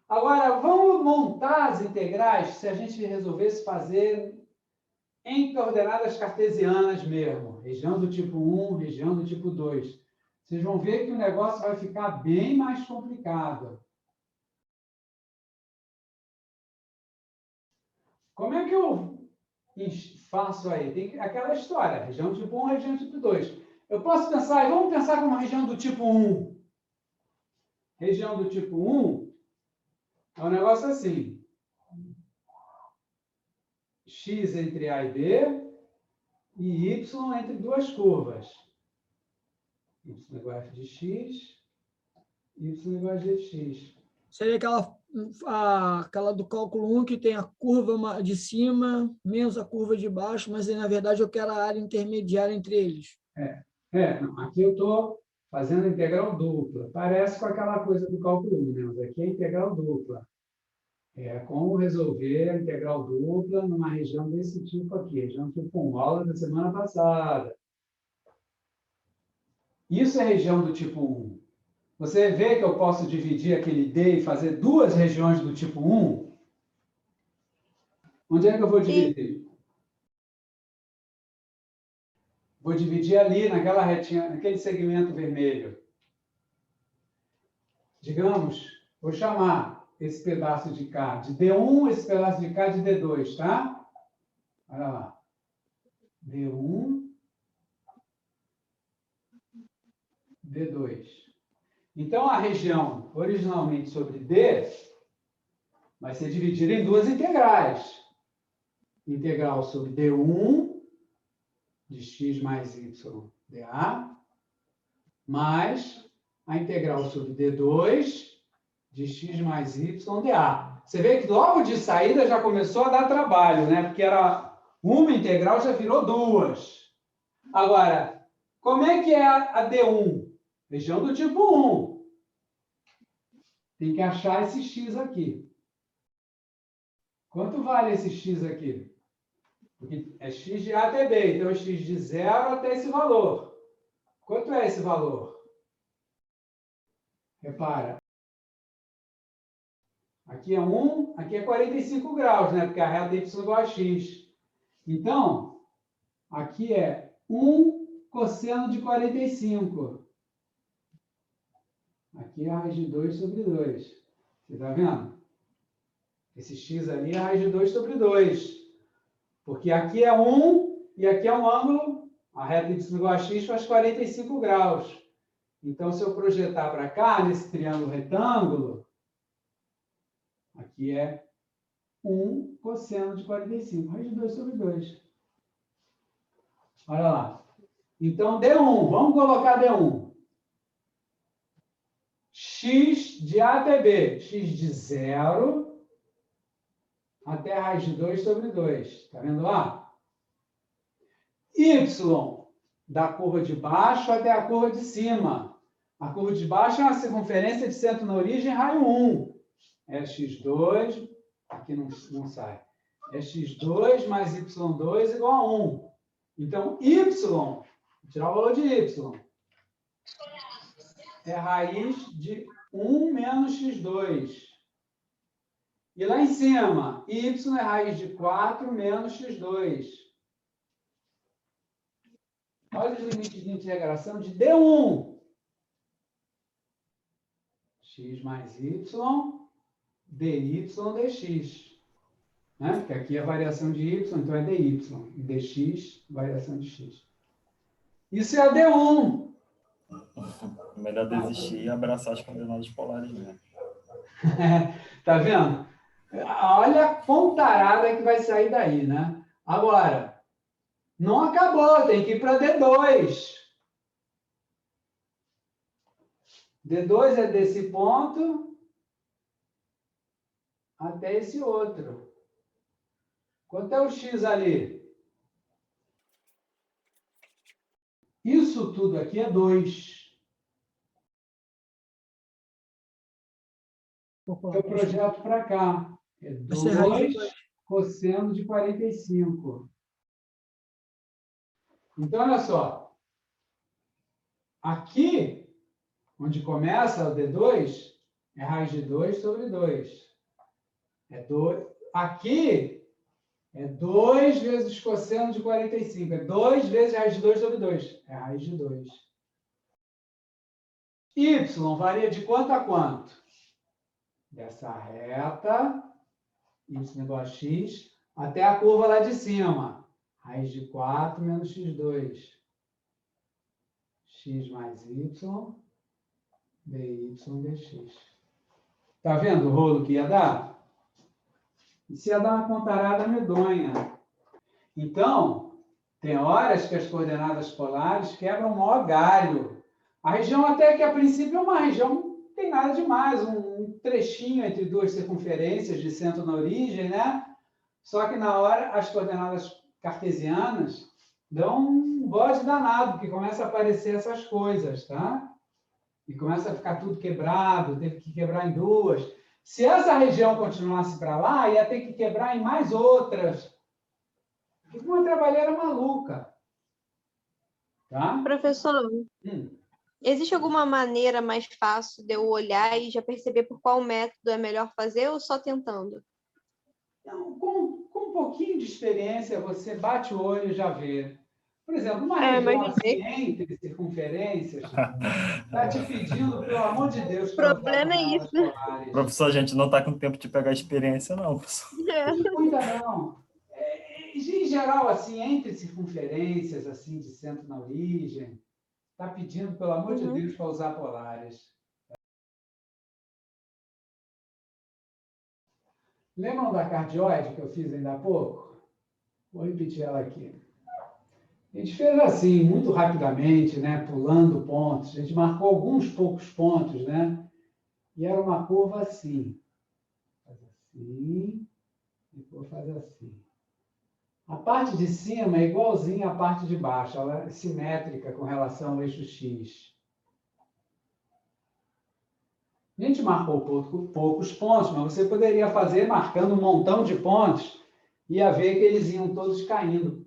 Agora, vamos montar as integrais se a gente resolvesse fazer em coordenadas cartesianas mesmo. Região do tipo 1, região do tipo 2. Vocês vão ver que o negócio vai ficar bem mais complicado. Como é que eu faço aí? Tem aquela história, região tipo 1, região tipo 2. Eu posso pensar, vamos pensar como região do tipo 1. Região do tipo 1 é um negócio assim. X entre A e B e Y entre duas curvas. Y igual a f de x, Y igual a g de x. Seria aquela do cálculo 1 que tem a curva de cima menos a curva de baixo, mas na verdade eu quero a área intermediária entre eles. Não, aqui eu estou fazendo integral dupla. Parece com aquela coisa do cálculo 1, né? Mas aqui é integral dupla. É como resolver a integral dupla numa região desse tipo aqui, região tipo 1, aula da semana passada. Isso é região do tipo 1. Você vê que eu posso dividir aquele D e fazer duas regiões do tipo 1? Onde é que eu vou dividir? Vou dividir ali, naquela retinha, naquele segmento vermelho. Digamos, vou chamar esse pedaço de cá de D1, esse pedaço de cá de D2, tá? Olha lá. D1, D2. Então, a região originalmente sobre D vai ser dividida em duas integrais. Integral sobre D1 de x mais y dA, mais a integral sobre D2 de x mais y dA. Você vê que logo de saída já começou a dar trabalho, né? Porque era uma integral, já virou duas. Agora, como é que é a D1? Região do tipo 1. Tem que achar esse x aqui. Quanto vale esse x aqui? Porque é x de A até B, então é x de 0 até esse valor. Quanto é esse valor? Repara. Aqui é 1, aqui é 45 graus, né? Porque a reta y igual a x. Então, aqui é 1 cosseno de 45. Aqui é a raiz de 2 sobre 2. Você está vendo? Esse x ali é a raiz de 2 sobre 2. Porque aqui é 1 e aqui é um ângulo, a reta y igual a x faz 45 graus. Então, se eu projetar para cá, nesse triângulo retângulo, aqui é 1 cosseno de 45, raiz de 2 sobre 2. Olha lá. Então, D1, vamos colocar D1. X de A até B, x de 0 até a raiz de 2 sobre 2. Está vendo lá? Y, da curva de baixo até a curva de cima. A curva de baixo é uma circunferência de centro na origem, raio 1. É x2, aqui não sai. É x2 mais y2 igual a 1. Então, y, vou tirar o valor de y, é raiz de 1 menos x2. E lá em cima, y é raiz de 4 menos x2. Olha os limites de integração de D1. X mais y, dy dx. Né? Porque aqui é variação de y, então é dy. E dx, variação de x. Isso é a D1. Melhor desistir e abraçar as coordenadas polares mesmo. Tá vendo? Olha a pontarada que vai sair daí, né? Agora, não acabou, tem que ir para D2. D2 é desse ponto até esse outro. Quanto é o x ali? Isso tudo aqui é 2. Eu projeto para cá. É 2 cosseno de 45. Então, olha só. Aqui, onde começa o D2, é raiz de 2 sobre 2. Aqui, é 2 vezes cosseno de 45. É 2 vezes raiz de 2 sobre 2. É raiz de 2. Y varia de quanto a quanto? Dessa reta, y igual a x, até a curva lá de cima. Raiz de 4 menos x2. X mais y dy dx. Está vendo o rolo que ia dar? Isso ia dar uma contarada medonha. Então, tem horas que as coordenadas polares quebram o maior galho. A região até que, a princípio, é uma região, não tem nada demais, um trechinho entre duas circunferências de centro na origem, né? Só que na hora, as coordenadas cartesianas dão um bode danado, porque começa a aparecer essas coisas, tá? E começa a ficar tudo quebrado, teve que quebrar em duas. Se essa região continuasse para lá, ia ter que quebrar em mais outras. Fica uma trabalheira maluca. Tá? Professor, existe alguma maneira mais fácil de eu olhar e já perceber por qual método é melhor fazer ou só tentando? Então, com um pouquinho de experiência, você bate o olho e já vê. Por exemplo, uma região assim, entre circunferências, está te pedindo, pelo amor de Deus, o problema é isso. Professor, a gente não está com tempo de pegar a experiência, não, professor. Não cuida, não. Em geral, assim, entre circunferências, assim, de centro na origem, está pedindo, pelo amor de Deus, para usar polares. Lembram da cardioide que eu fiz ainda há pouco? Vou repetir ela aqui. A gente fez assim, muito rapidamente, né? Pulando pontos. A gente marcou alguns poucos pontos, né? E era uma curva assim. Faz assim, depois faz assim. A parte de cima é igualzinha à parte de baixo, ela é simétrica com relação ao eixo X. A gente marcou poucos pontos, mas você poderia fazer marcando um montão de pontos e ia ver que eles iam todos caindo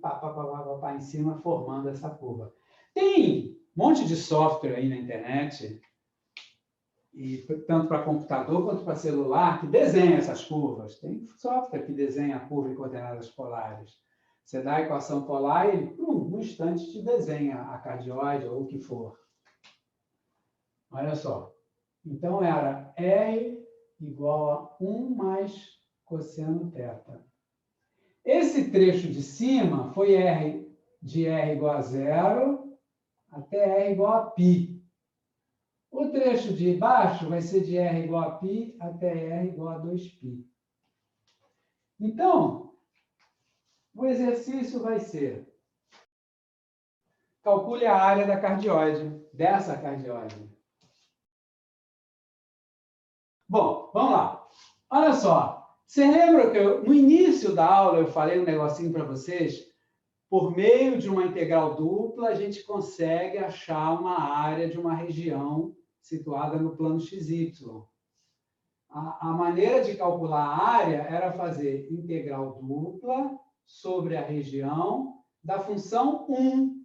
em cima, formando essa curva. Tem um monte de software aí na internet, e tanto para computador quanto para celular, que desenha essas curvas. Tem software que desenha a curva em coordenadas polares. Você dá a equação polar e ele, num instante, te desenha a cardioide ou o que for. Olha só. Então, era R igual a 1 mais cosseno θ. Esse trecho de cima foi de R igual a 0 até R igual a π. O trecho de baixo vai ser de R igual a π até R igual a 2π. Então, o exercício vai ser: calcule a área da cardioide, dessa cardioide. Bom, vamos lá. Olha só. Você lembra que no início da aula eu falei um negocinho para vocês? Por meio de uma integral dupla, a gente consegue achar uma área de uma região situada no plano XY. A maneira de calcular a área era fazer integral dupla sobre a região da função 1.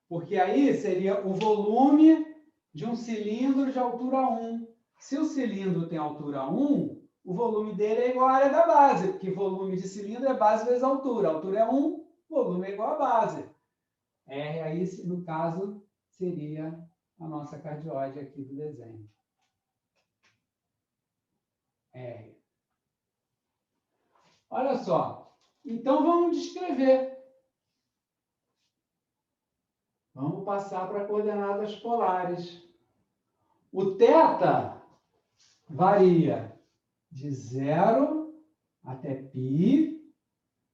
Porque aí seria o volume de um cilindro de altura 1. Se o cilindro tem altura 1, o volume dele é igual à área da base, porque volume de cilindro é base vezes altura. A altura é 1, volume é igual à base. R aí, no caso, seria a nossa cardioide aqui do desenho. R. Olha só. Então, vamos descrever. Vamos passar para coordenadas polares. O θ varia de 0 até π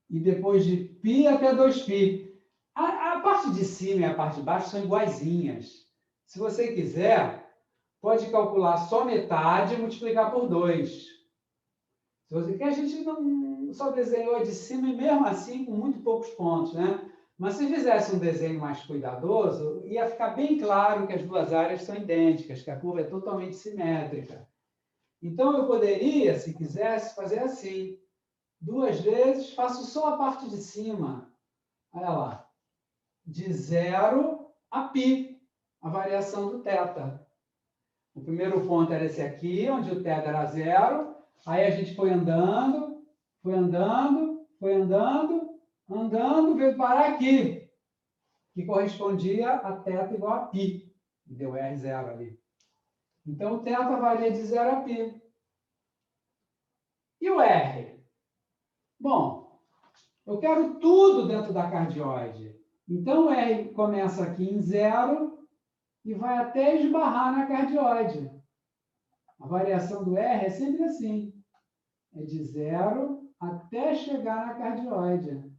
e depois de π até 2π. A parte de cima e a parte de baixo são iguaizinhas. Se você quiser, pode calcular só metade e multiplicar por 2. Se você quer, a gente não só desenhou de cima e mesmo assim com muito poucos pontos, né? Mas se fizesse um desenho mais cuidadoso, ia ficar bem claro que as duas áreas são idênticas, que a curva é totalmente simétrica. Então, eu poderia, se quisesse, fazer assim. 2 vezes, faço só a parte de cima. Olha lá. De 0 a π, a variação do θ. O primeiro ponto era esse aqui, onde o θ era 0. Aí a gente foi andando, veio parar aqui, que correspondia a θ igual a π. Deu R0 ali. Então, o θ varia de 0 a π. E o R? Bom, eu quero tudo dentro da cardioide. Então, o R começa aqui em 0 e vai até esbarrar na cardioide. A variação do R é sempre assim. É de 0 até chegar na cardioide.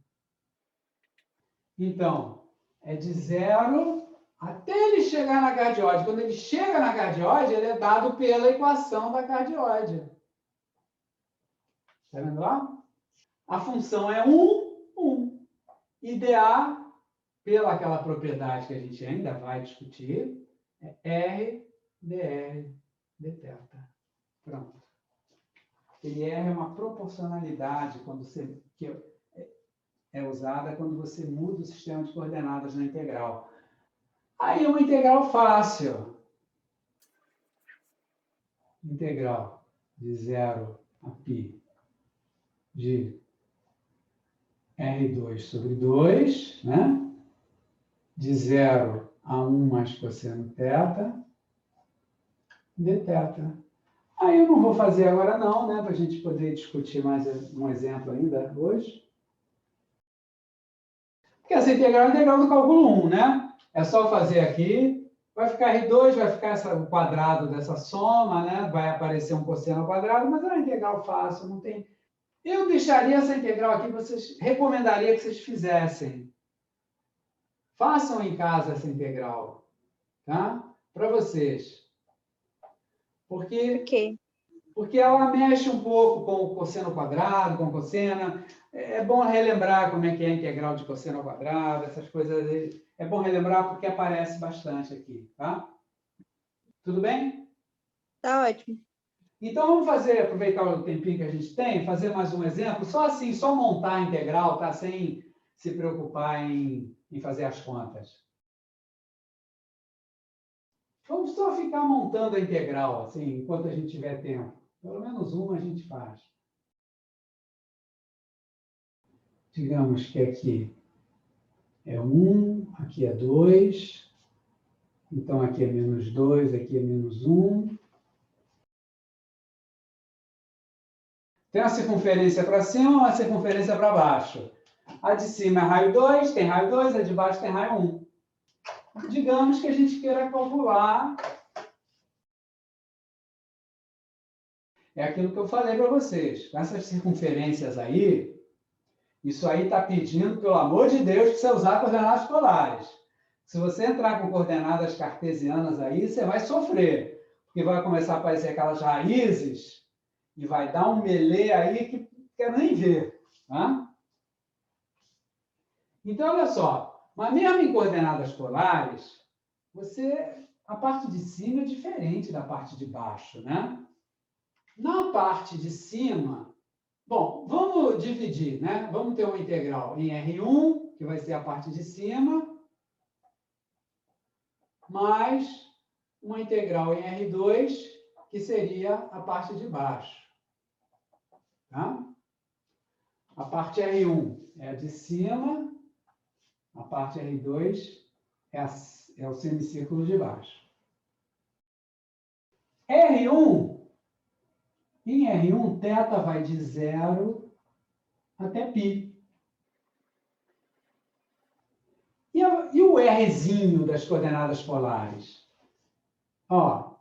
Então, é de 0 até ele chegar na cardioide. Quando ele chega na cardioide, ele é dado pela equação da cardioide. Está vendo lá? A função é 1. E dA, pela aquela propriedade que a gente ainda vai discutir, é R dr dθ. Pronto. Ele R é uma proporcionalidade que é usada quando você muda o sistema de coordenadas na integral. Aí é uma integral fácil. Integral de 0 a π de R2 sobre 2, né? De 0 a 1 mais cosseno θ, dθ. Aí eu não vou fazer agora não, né? Para a gente poder discutir mais um exemplo ainda hoje. Porque essa integral é a integral do cálculo 1, né? É só fazer aqui, vai ficar R2, vai ficar o quadrado dessa soma, né? Vai aparecer um cosseno ao quadrado, mas é uma integral fácil, não tem... Eu deixaria essa integral aqui, recomendaria que vocês fizessem. Façam em casa essa integral, tá? Para vocês. Porque ela mexe um pouco com o cosseno quadrado, com cosseno. É bom relembrar como é que é a integral de cosseno ao quadrado, essas coisas aí. É bom relembrar porque aparece bastante aqui, tá? Tudo bem? Tá ótimo. Então, vamos aproveitar o tempinho que a gente tem, fazer mais um exemplo, só assim, só montar a integral, tá? Sem se preocupar em fazer as contas. Vamos só ficar montando a integral, assim, enquanto a gente tiver tempo. Pelo menos uma a gente faz. Digamos que aqui é 1, aqui é 2. Então, aqui é menos 2, aqui é menos 1. Tem uma circunferência para cima e uma circunferência para baixo. A de cima é raio 2, tem raio 2, a de baixo tem raio 1. Digamos que a gente queira calcular... É aquilo que eu falei para vocês. Com essas circunferências aí, isso aí está pedindo, pelo amor de Deus, para você usar coordenadas polares. Se você entrar com coordenadas cartesianas aí, você vai sofrer. Porque vai começar a aparecer aquelas raízes e vai dar um melê aí que não quero nem ver. Tá? Então, olha só. Mas mesmo em coordenadas polares, a parte de cima é diferente da parte de baixo, né? Na parte de cima, bom, vamos dividir, né? Vamos ter uma integral em R1, que vai ser a parte de cima, mais uma integral em R2, que seria a parte de baixo. Tá? A parte R1 é a de cima, a parte R2 é o semicírculo de baixo. R1... Em R1, θ vai de 0 até π. E o Rzinho das coordenadas polares? Ó,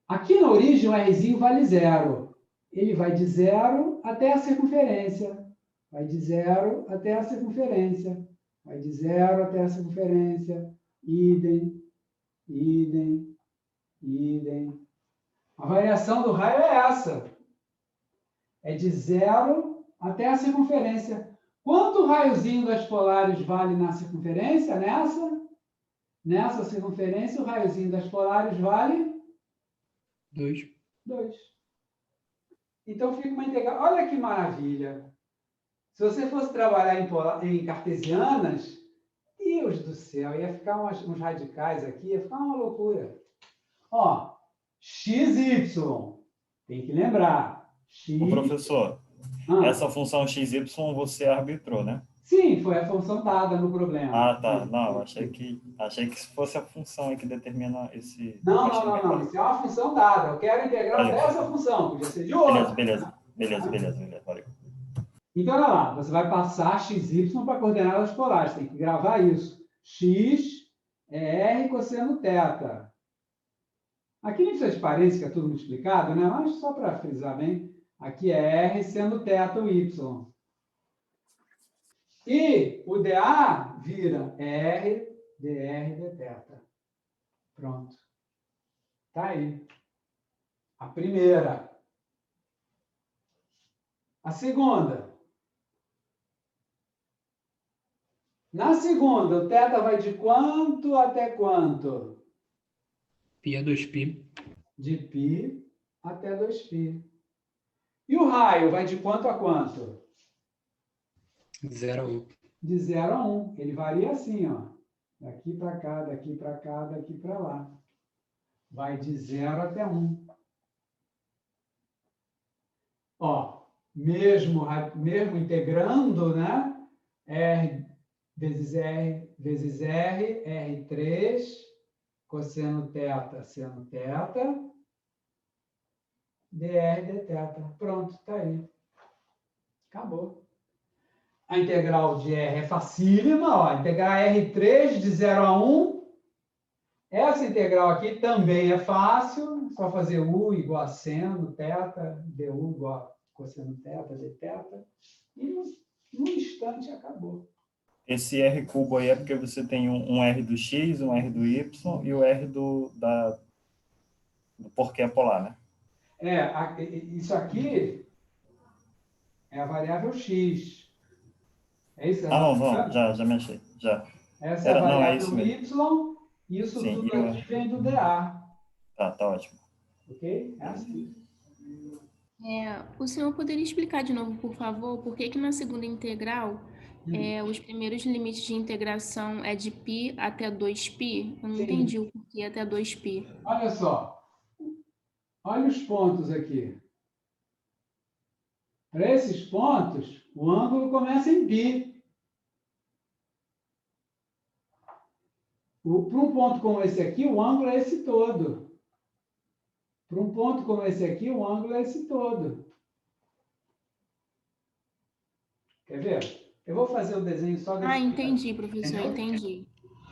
aqui na origem, o Rzinho vale 0. Ele vai de 0 até a circunferência. Vai de 0 até a circunferência. Vai de 0 até a circunferência. Idem, idem, idem. A variação do raio é essa. É de 0 até a circunferência. Quanto o raiozinho das polares vale na circunferência? Nessa circunferência, o raiozinho das polares vale? 2. 2. Então, fica uma integral. Olha que maravilha. Se você fosse trabalhar em cartesianas, Deus do céu, ia ficar uns radicais aqui, ia ficar uma loucura. Ó, XY. Tem que lembrar. Ô, professor, essa função XY você arbitrou, né? Sim, foi a função dada no problema. Ah, tá. Não, achei que fosse a função aí que determina esse... Não. Isso é uma função dada. Eu quero integrar dessa função, podia ser de outra. Beleza. Valeu. Então, olha lá, você vai passar XY para coordenadas polares. Tem que gravar isso. X é R cosseno θ. Aqui nem precisa de parênteses, que é tudo multiplicado, né? Mas só para frisar bem, aqui é R sendo θ o Y. E o dA vira R, dr, dθ. Pronto. Está aí. A primeira. A segunda. Na segunda, o θ vai de quanto até quanto? Π é 2π. De π até 2π. E o raio vai de quanto a quanto? 0 a 1. De 0 a 1. Ele varia assim, ó. Daqui para cá, daqui para cá, daqui para lá. Vai de 0 até 1. Ó, mesmo integrando, né? R vezes R, R3, cosseno θ seno θ, dr, dθ. Pronto, está aí. Acabou. A integral de R é facílima, ó. Integrar R3 de 0 a 1. Essa integral aqui também é fácil. Só fazer U igual a seno θ, du igual a cosseno θ, dθ. E num instante acabou. Esse R cubo aí é porque você tem um R do X, um R do Y e o R do porquê polar, né? Isso aqui é a variável X. É isso? Não, já me achei. Já. Essa é a Não, é variável isso mesmo. Y, e isso Sim, tudo e aqui vem do dA. Tá ótimo. Ok? É assim. O senhor poderia explicar de novo, por favor, por que na segunda integral os primeiros limites de integração é de π até 2π? Eu não Sim. entendi o porquê até 2π. Olha só. Olha os pontos aqui. Para esses pontos, o ângulo começa em π. Para um ponto como esse aqui, o ângulo é esse todo. Para um ponto como esse aqui, o ângulo é esse todo. Quer ver? Eu vou fazer o desenho só desse. Entendi, professor, Entendeu? entendi.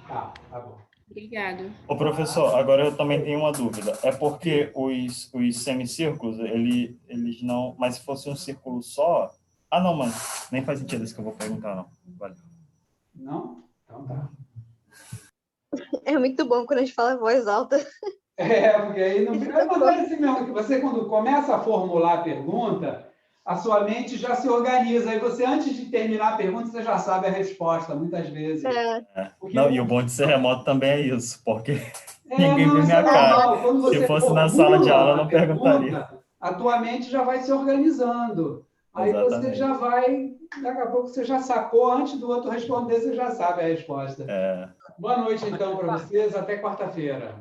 Tá bom. Obrigado. Ô, professor, agora eu também tenho uma dúvida. É porque os semicírculos, eles não... Mas se fosse um círculo só... não, mas nem faz sentido isso que eu vou perguntar, não. Vale. Não? Então tá. É muito bom quando a gente fala em voz alta. Porque aí não... Mas é assim mesmo, que você, quando começa a formular a pergunta, a sua mente já se organiza. Aí você, antes de terminar a pergunta, você já sabe a resposta, muitas vezes. Não, e o bom de ser remoto também é isso, porque ninguém vê minha é cara. Quando você Se fosse na sala de aula, eu não perguntaria. A tua mente já vai se organizando. Aí Exatamente. você já vai... Daqui a pouco você já sacou, antes do outro responder, você já sabe a resposta. Boa noite, então, para vocês. Até quarta-feira.